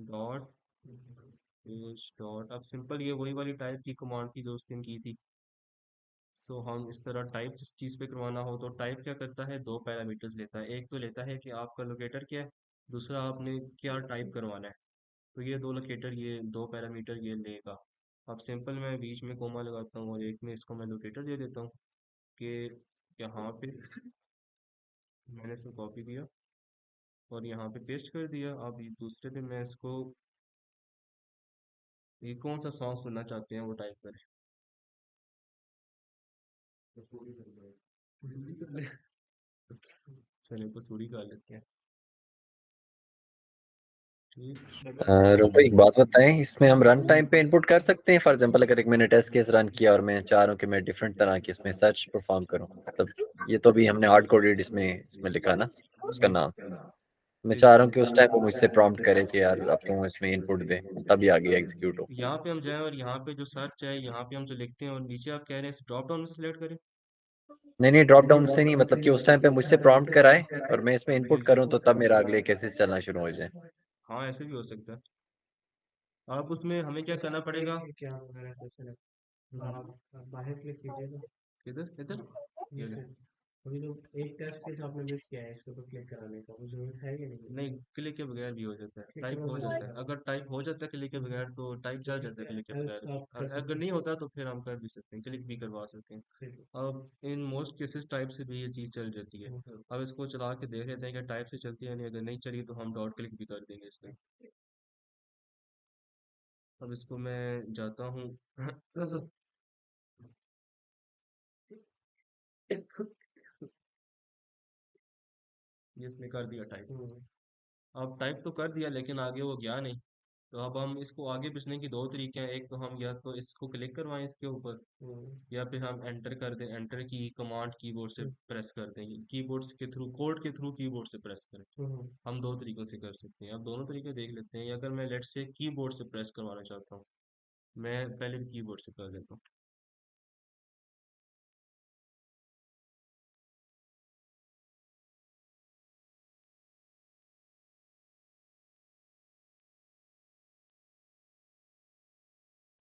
डॉट पेज डॉट। अब सिंपल ये वही वाली टाइप की कमांड थी जो उस दिन की थी। सो हम इस तरह टाइप जिस चीज़ पे करवाना हो तो टाइप क्या करता है, 2 पैरामीटर्स लेता है। एक तो लेता है कि आपका लोकेटर क्या है, दूसरा आपने क्या टाइप करवाना है। तो ये 2 लोकेटर, ये 2 पैरामीटर ये लेगा। अब सिंपल मैं बीच में कोमा लगाता हूँ और एक में इसको मैं लोकेटर दे देता हूँ कि यहाँ पे मैंने इसको कॉपी किया और यहाँ पे पेस्ट कर दिया। अब ये दूसरे पे मैं इसको, ये कौन सा सॉन्ग सुनना चाहते हैं वो टाइप करें। कसूरी कर लो, कसूरी कर ले, चलिए कसूरी कर लेते हैं, ठीक। रुको एक बात बताएं, इसमें हम रन टाइम पे इनपुट कर सकते हैं? फॉर एग्जांपल अगर एक मैंने टेस्ट केस रन किया और मैं चाह रहा हूँ कि मैं डिफरेंट तरह की इसमें सर्च परफॉर्म करूँ, मतलब ये तो भी हमने हार्ड कोडेड इसमें लिखा ना उसका नाम, मैं चाह रहा हूँ कि उस टाइम वो मुझसे प्रॉम्प्ट करे कि यार अब तुम इसमें इनपुट दे, तभी आगे एग्जीक्यूट हो। यहाँ पे हम जाएं और यहाँ पे जो सर्च है यहाँ पे हम जो लिखते हैं और नीचे आप कह रहे हैं इस ड्रॉप डाउन में से सिलेक्ट करें। नहीं ड्रॉप डाउन से नहीं, मतलब कि उस टाइम पे मुझसे प्रॉम्प्ट कराए और मैं इसमें इनपुट करूँ तो तब मेरा अगले केसेस चलना शुरू हो जाए। हाँ ऐसे भी हो सकता है। अब उसमें हमें क्या करना पड़ेगा, क्या वगैरह कैसे आप बाहर क्लिक कीजिएगा, इधर इधर ये ये ले। से अभी जो एक टेस्ट केस आपने मिस किया है इसके ऊपर क्लिक कराने का वो जरूरत है या नहीं? नहीं, क्लिक के बगैर भी हो जाता है, क्लिक टाइप के हो बाद जाता है। जाएगा। अगर टाइप हो जाता है क्लिक के बगैर तो टाइप चल जाता है क्लिक के एल्स बगैर। आप कर अगर सकते नहीं हैं। होता तो फिर हम कर भी सकते हैं, क्लिक भी करवा सकते हैं। ठीक है। अब इन मोस्ट केसेस टाइप से भी ये चीज़ चल जाती है। अब इसको चला के देख लेते हैं कि टाइप से चलती है, नहीं अगर नहीं चली तो हम डॉट क्लिक भी कर देंगे इसमें। अब इसको मैं जाता हूँ ये इसने कर दिया टाइप। अब टाइप तो कर दिया लेकिन आगे वो गया नहीं। तो अब हम इसको आगे भेजने की 2 तरीके हैं, एक तो हम या तो इसको क्लिक करवाएं इसके ऊपर, या फिर हम एंटर कर दें, एंटर की कमांड कीबोर्ड से प्रेस कर दें, कीबोर्ड के थ्रू, कोड के थ्रू कीबोर्ड से प्रेस करें। हम 2 तरीकों से कर सकते हैं। अब दोनों तरीके देख लेते हैं। अगर मैं लेट से कीबोर्ड से प्रेस करवाना चाहता हूँ, मैं पहले कीबोर्ड से कर देता हूँ।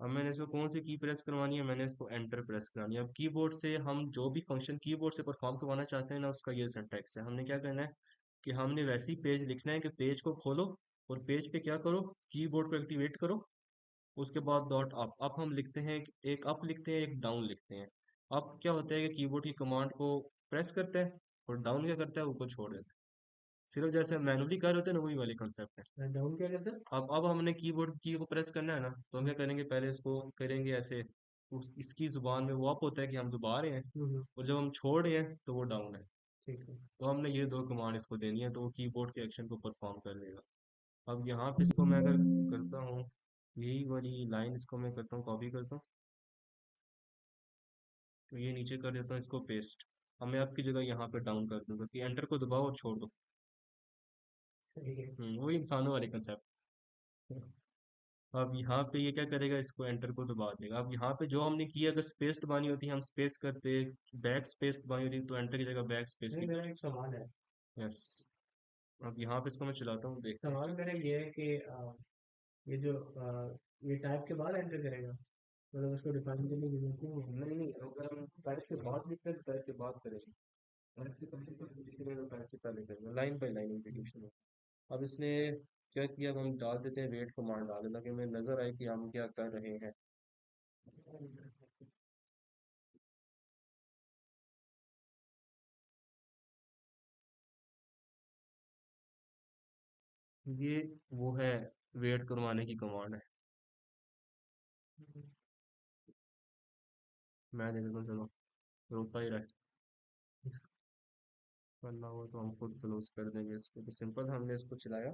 अब मैंने इसको कौन सी की प्रेस करवानी है, मैंने इसको एंटर प्रेस करवानी है। अब कीबोर्ड से हम जो भी फंक्शन कीबोर्ड से परफॉर्म करवाना चाहते हैं ना, उसका ये सिंटैक्स है। हमने क्या करना है कि हमने वैसे ही पेज लिखना है कि पेज को खोलो और पेज पे क्या करो, कीबोर्ड को एक्टिवेट करो, उसके बाद डॉट अप। अप हम लिखते हैं, एक अप लिखते हैं एक डाउन लिखते हैं। अप क्या होता है कि कीबोर्ड की कमांड को प्रेस करता है, और डाउन क्या करता है, ऊपर छोड़ देता है। सिर्फ जैसे मैनुअली कर रहे होते हैं ना, वही वाली कंसेप्ट है। डाउन क्या कहते हैं? अब हमने कीबोर्ड की को प्रेस करना है ना, तो हम क्या करेंगे, पहले इसको करेंगे ऐसे, इसकी जुबान में वो अप होता है कि हम दबा रहे हैं, और जब हम छोड़ रहे हैं तो वो डाउन है। ठीक है। तो हमने ये 2 कमांड इसको देनी है तो वो कीबोर्ड के एक्शन को परफॉर्म कर देगा। अब यहाँ पे इसको मैं अगर करता हूँ, यही वाली लाइन इसको मैं करता हूँ, कॉपी करता हूँ, तो ये नीचे कर देता हूँ इसको पेस्ट। अब मैं आपकी जगह यहाँ पे डाउन कर दूंगा कि एंटर को दबाओ और छोड़ दो। ठीक है। वही इंसानों वाले कंसेप्ट। अब यहाँ पे ये क्या करेगा, इसको एंटर को दबा देगा। अब यहाँ पे जो हमने किया, अगर स्पेस दबानी होती हम स्पेस करते, बैक स्पेस दबानी होती तो एंटर की जगह बैक स्पेस नहीं की। मेरा एक सवाल है। यस। अब यहाँ पे इसको मैं चलाता हूँ, देखते हैं। सवाल मेरा ये है कि ये जो ये टाइप के बाद एंटर करेगा। मतलब उसको डिफाइन करने की जरूरत नहीं है। नहीं नहीं, अगर हम टाइप के बाद लिखते हैं टाइप के बाद करेंगे, टाइप से पहले तो लिख रहे हैं, टाइप से पहले करेंगे, लाइन बाई लाइन एग्जीक्यूशन में। अब इसने क्या किया, अब हम डाल देते हैं वेट कमांड डाल देते हैं ताकि हमें नजर आए कि हम क्या कर रहे हैं। ये वो है, वेट करवाने की कमांड है। मैं दे देता हूँ, चलो रोता ही रहे, वरना हो तो हम खुद क्लोज कर देंगे इसको। तो सिंपल हमने इसको चलाया,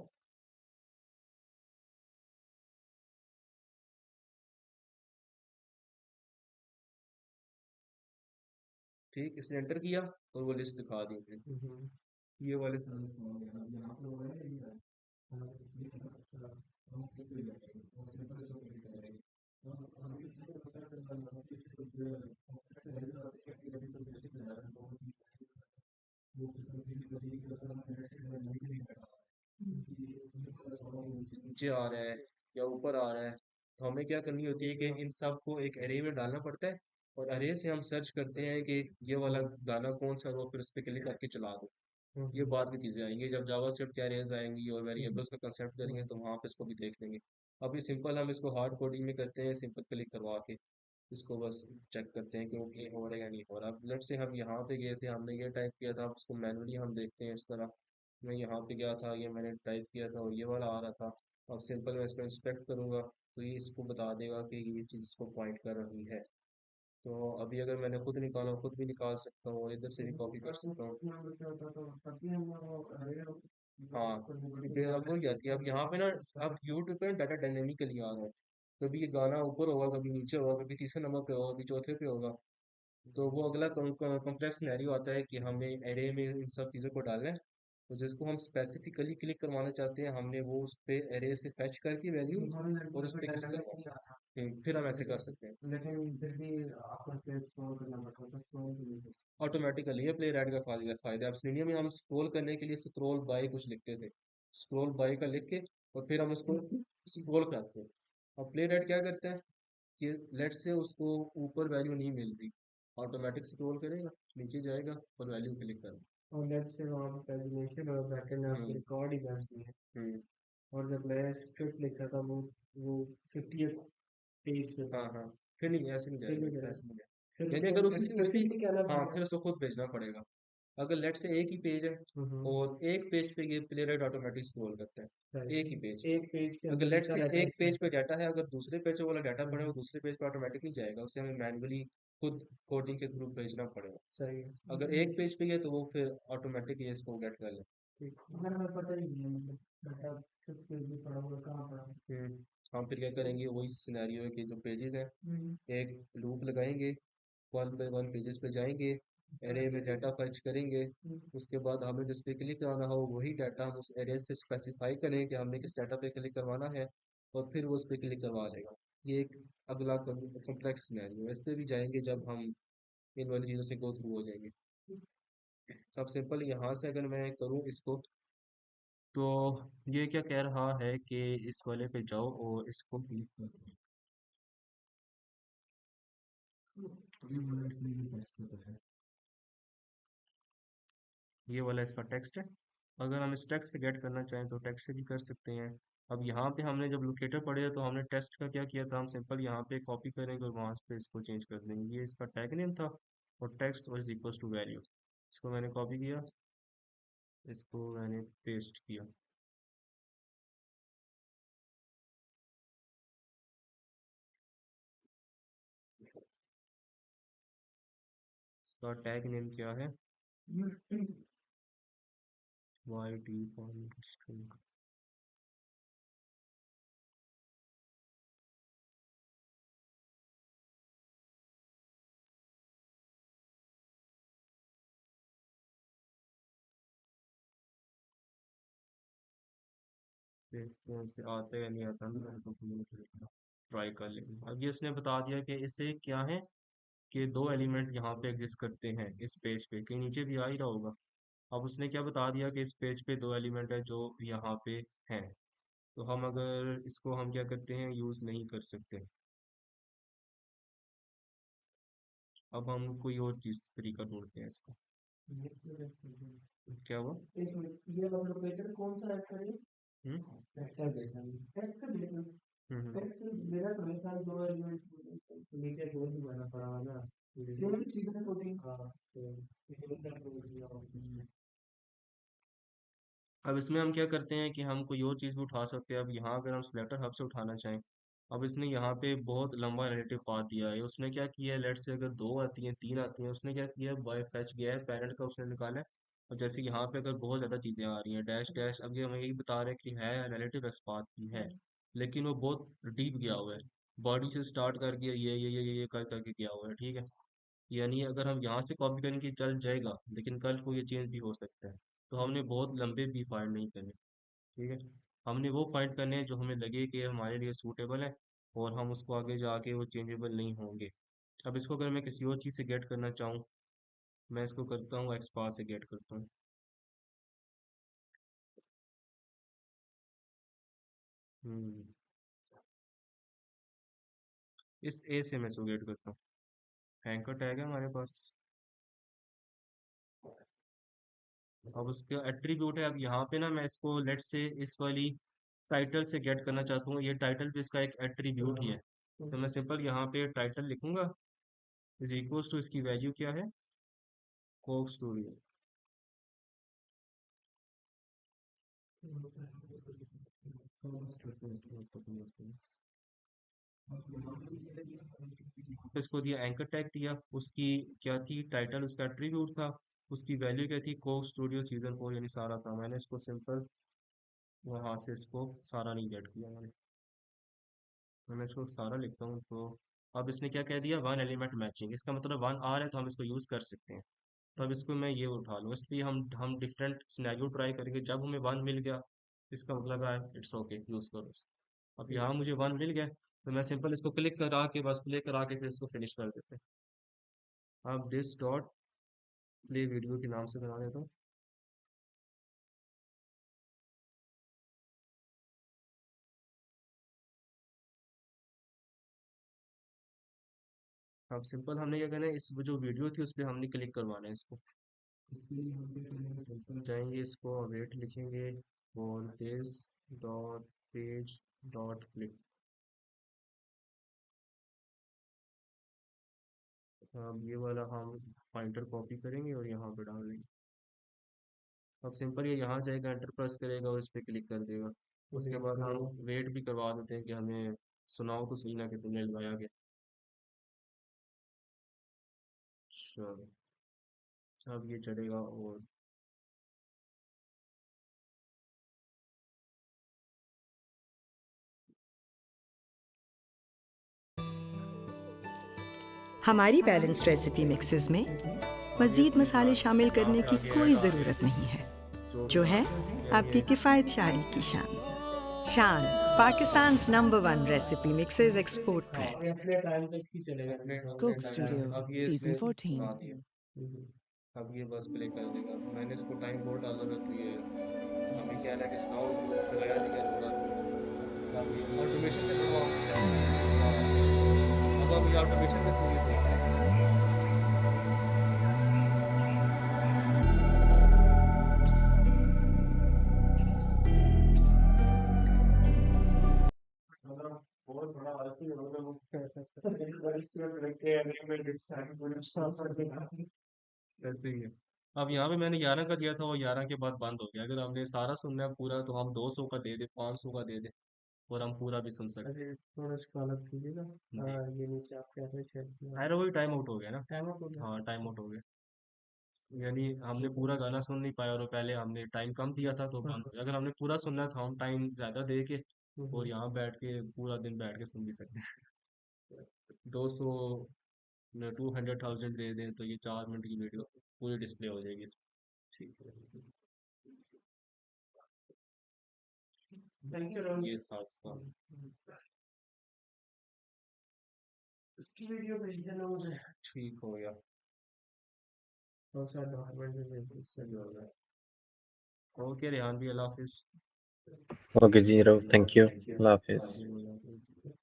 ठीक, इसने एंटर किया और वो लिस्ट दिखा दी फिर। ये वाले सर्विस यहाँ पे हो रहा है, ये हम इस पे जाएंगे और सिंपल इसको क्लिक करेंगे। तो हम ये क्या कर सकते हैं, हम इससे हेल्प करते हैं कि अभी तो बेसिक लगा रहे हैं, बहुत ही वो कभी अगर हम ऐसे नहीं करता नीचे आ रहा है या ऊपर आ रहा है, तो हमें क्या करनी होती है कि इन सब को एक अरे में डालना पड़ता है, और अरे से हम सर्च करते हैं कि ये वाला गाना कौन सा है, वो फिर उस पर क्लिक करके चला दो। ये बाद की चीजें आएंगी जब जावास्क्रिप्ट के अरेज आएंगी और वेरिएबल्स का कंसेप्ट करेंगे, तो वहाँ पे इसको भी देख लेंगे। अभी सिंपल हम इसको हार्ड कोडिंग में करते हैं, सिंपल क्लिक करवा के इसको बस चेक करते हैं कि वो ये हो रहा है या नहीं हो रहा। अब लेट से हम यहाँ पे गए थे, हमने ये टाइप किया था, अब उसको मैनुअली हम देखते हैं इस तरह। मैं यहाँ पे गया था, ये मैंने टाइप किया था और ये वाला आ रहा था। अब सिंपल मैं इसको इंस्पेक्ट करूंगा तो ये इसको बता देगा कि ये चीज़ इसको पॉइंट कर रही है। तो अभी अगर मैंने खुद निकाला, खुद भी निकाल सकता हूँ और इधर से भी कॉपी कर सकता हूँ। हाँ, क्योंकि अब वही आती है, अब यहाँ पे ना, अब यूट्यूब पे डाटा डायनेमिकली आ रहा है। कभी ये गाना ऊपर होगा, कभी नीचे होगा, कभी तीसरे नंबर पे होगा, कभी चौथे पे होगा। तो वो अगला कॉम्प्लेक्स सिनेरियो आता है कि हमें एरे में इन सब चीज़ों को डालना है। तो जिसको हम स्पेसिफिकली क्लिक करवाना चाहते हैं, हमने वो उस पे एरे से फैच करके वैल्यू और उस पे क्लिक करवाना है। फिर हम ऐसे कर सकते हैं। लेकिन फिर भी आपको स्टेप स्क्रॉल करना पड़ता है, तो स्क्रॉल करने ऑटोमेटिकली ये प्ले राइट का फायदा है। अब सिनेरियो में हम स्क्रॉल करने के लिए स्क्रॉल बाय कुछ लिखते थे, स्क्रॉल बाय का लिख के और फिर हम उसको स्क्रॉल करते हैं। अब प्ले राइट क्या करता है कि लेट से उसको ऊपर वैल्यू नहीं मिल रही, ऑटोमेटिक स्क्रॉल करेगा, नीचे जाएगा और वैल्यू क्लिक करेगा। और लेट्स से वहाँ पे पैगिनेशन और बैकएंड में आपकी हम्म रिकॉर्ड ही दस नहीं है। हम्म और जब मैं स्क्रिप्ट लिखा था वो 50th पेज पे था। हाँ हाँ, फिर नहीं, ऐसे नहीं फिर जाएगा, भी करा, ऐसे नहीं फिर जाएगा। यानी उसको अगर उसी उसी स्पेसिफिकली कहना हाँ, पड़ेगा। फिर उसको खुद भेजना पड़ेगा। अगर लेट से एक ही पेज है और एक पेज पे ये प्ले राइट ऑटोमेटिक स्क्रॉल करता है, एक ही पेज पे। एक पेज के अगर अंदर लेट जितना से डाटा एक है। पेज पे डाटा है, अगर दूसरे पेज पे वाला डाटा पड़ा है वो दूसरे पेज पे ऑटोमेटिक नहीं जाएगा, उसे हमें मैन्युअली खुद कोडिंग के थ्रू भेजना पड़ेगा। सही है। अगर एक पेज पे है तो वो फिर ऑटोमेटिक ये इसको गेट कर ले। ठीक, अगर हमें पता ही नहीं है मतलब डाटा किस पेज में पड़ा हुआ है, कहाँ पड़ा है। हम फिर क्या करेंगे, वही सिनेरियो है कि जो पेजेस हैं, हम्म, एक लूप लगाएंगे, वन बाय वन पेजेस पे जाएंगे, एरे में डाटा फर्च करेंगे। उसके बाद हमें जिस पे क्लिक करवाना हो वही डाटा हम उस एरे से स्पेसिफाई करें कि हमने किस डाटा पे क्लिक करवाना है, और फिर वो उस पे क्लिक करवा लेगा। ये एक अगला कॉम्प्लेक्स सिनेरियो है, इस पे भी जाएंगे जब हम इन वाली चीज़ों से गो थ्रू हो जाएंगे। सब सिंपल यहाँ से अगर मैं करूँ इसको, तो ये क्या कह रहा है कि इस वाले पे जाओ और इसको क्लिक करो। ये वाला इसमें ये टेक्स्ट होता है, ये वाला इसका टेक्स्ट है। अगर हम इस टेक्स्ट से गेट करना चाहें तो टेक्स्ट से भी कर सकते हैं। अब यहाँ पे हमने जब लोकेटर पढ़े तो हमने टेक्स्ट का क्या किया था, हम सिंपल यहाँ पे कॉपी करेंगे और वहाँ पे इसको चेंज कर देंगे। ये इसका टैग नेम था और text was equals to value. इसको मैंने कॉपी किया, इसको मैंने पेस्ट किया। इसका टैग नेम क्या है, वाई टी स्ट्रिंग। देखते हैं इसे आता है या नहीं आता, मैं तो ट्राई कर लेंगे। अब ये इसने बता दिया कि इसे क्या है कि दो एलिमेंट यहाँ पे एग्जिस्ट करते हैं इस पेज पे, कहीं नीचे भी आ ही रहा होगा। अब उसने क्या बता दिया कि इस पेज पे दो एलिमेंट है जो यहाँ पे हैं। तो हम अगर इसको हम क्या करते हैं, यूज़ नहीं कर सकते। अब हम कोई और चीज़ तरीका ढूंढते हैं इसका। क्या हुआ? एक मिनट, ये वाला लोकेटर कौन सा ऐड करें? हम्म टेक्स्ट का डेटा, टेक्स्ट का डेटा, हम्म टेक्स्ट मेरा तो मेरे साथ दो एलिमेंट नीचे दो ही बना पड़ा है ना, सेम चीजें कोडिंग। हाँ, अब इसमें हम क्या करते हैं कि हम कोई और चीज़ भी उठा सकते हैं। अब यहाँ अगर हम सिलेक्टर हब से उठाना चाहें, अब इसने यहाँ पे बहुत लंबा रिलेटिव पाथ दिया है। उसने क्या किया है, लेट से अगर 2 आती हैं 3 आती हैं, उसने क्या किया है, बाय फैच गया है, पेरेंट का उसने निकाला है। और जैसे यहाँ पे अगर बहुत ज़्यादा चीज़ें आ रही हैं डैश डैश, अब ये हमें यही बता रहे हैं कि है रिलेटिव एक्स पाथ की है, लेकिन वो बहुत डीप गया हुआ है। बॉडी से स्टार्ट करके ये कर करके गया हुआ है, ठीक है। यानी अगर हम यहाँ से कॉपी करेंगे चल जाएगा, लेकिन कल को ये चेंज भी हो सकता है। तो हमने बहुत लंबे भी फाइंड नहीं करने, ठीक है। हमने वो फाइंड करने हैं जो हमें लगे कि हमारे लिए सूटेबल है, और हम उसको आगे जाके वो चेंजेबल नहीं होंगे। अब इसको अगर मैं किसी और चीज़ से गेट करना चाहूँ, मैं इसको करता हूँ एक्सपाथ से गेट करता हूँ। हम्म, इस ए से मैं इसको गेट करता हूँ। एंकर टैग है हमारे पास। अब उसका एट्रीब्यूट है। अब यहाँ पे ना मैं इसको लेट से इस वाली टाइटल से गेट करना चाहता हूँ। ये टाइटल भी इसका एक एट्रीब्यूट ही है, तो मैं सिंपल यहाँ पे टाइटल लिखूंगा इज इक्वल्स टू, इसकी वैल्यू क्या है, कोक स्टूडियो। इसको दिया एंकर टैग दिया, उसकी क्या थी टाइटल, उसका एट्रीब्यूट था, उसकी वैल्यू क्या थी, कोक स्टूडियो सीजन 4, यानी सारा था। मैंने इसको सिंपल वहाँ से इसको सारा नहीं गेट किया मैं इसको सारा लिखता हूँ। तो अब इसने क्या कह दिया, वन एलिमेंट मैचिंग, इसका मतलब वन आ रहा है तो हम इसको यूज़ कर सकते हैं। तो अब इसको मैं ये उठा लूँ, इसलिए हम डिफरेंट सिनेरियो ट्राई करेंगे। जब हमें वन मिल गया, इसका मतलब है इट्स ओके, यूज़ करो इसको। अब यहाँ मुझे वन मिल गया, तो मैं सिंपल इसको क्लिक करा के, बस प्ले करा के फिर इसको फिनिश कर देते हैं। अब दिस डॉट प्ले वीडियो के नाम से बना देता हूँ। अब सिंपल हमने क्या करना है, इस वो जो वीडियो थी उस पर हमने क्लिक करवाना है इसको। इसके लिए हम क्या करेंगे, सिंपल जाएंगे, इसको वेट लिखेंगे और this dot page dot click. अब ये वाला हम फाइंडर कॉपी करेंगे और यहाँ पे डाल देंगे। अब सिंपल ये यहाँ जाएगा, एंटर प्रेस करेगा और इस पर क्लिक कर देगा। उसके बाद हम वेट भी करवा देते हैं कि हमें सुनाओ तो सही ना कि तुमने लगाया गया। चलो, अब ये चलेगा। और हमारी बैलेंस्ड रेसिपी मिक्सेस में मज़ीद मसाले शामिल करने की कोई ज़रूरत नहीं है, जो है आपकी किफ़ायत शारी की शान। शान, पाकिस्तान's #1 रेसिपी मिक्सेस एक्सपोर्ट ब्रांड। अपने टाइम तक ही चलेगा। Coke Studio, अब ये Season इसने 14. बना दिया। अब ये बस प्ले कर देगा। मैंने इसको टाइम बहुत डाला था, तो ये हमें क्या है ना कि सुनाओ तो चलाया नहीं गया थोड़ा। अब ये ऑटोमेशन से करवाओ। हाँ, अब ये ऑटोमेशन में थोड़ी देख रहे हैं। बहुत बड़ा आलसी हो गया वो। ऐसे ही है। अब यहाँ पे मैंने 11 का दिया था, वो 11 के बाद बंद हो गया। अगर हमने सारा सुनना है पूरा, तो हम 200 का दे दे, 500 का दे दे, और हम पूरा भी सुन सकते अच्छा, थोड़ा इसको अलग कीजिएगा। हैं। जी, हाँ, ये नीचे आपके हाथ में चेक किया। अरे वही टाइम आउट हो गया ना। टाइम अप हो गया। हाँ, टाइम आउट हो गया। यानी हमने पूरा गाना सुन नहीं पाया, और पहले हमने टाइम कम दिया था तो बंद हो गया। अगर हमने पूरा सुनना था, हम टाइम ज़्यादा दे के और यहाँ बैठ के पूरा दिन बैठ के सुन भी सकते हैं। 200 200,000 दे दें तो ये 4 मिनट की वीडियो पूरी डिस्प्ले हो जाएगी इसमें। ठीक है, थैंक यू। ये था इसका। इसकी वीडियो भेज देना मुझे। ठीक हो गया। और सारे डॉक्यूमेंट भी भेज दो। सही हो गया। ओके रेहान भी, अल्लाह हाफिज। Okay ji Rauf, thank you, अल्लाह हाफिज। अल्लाह हाफिज।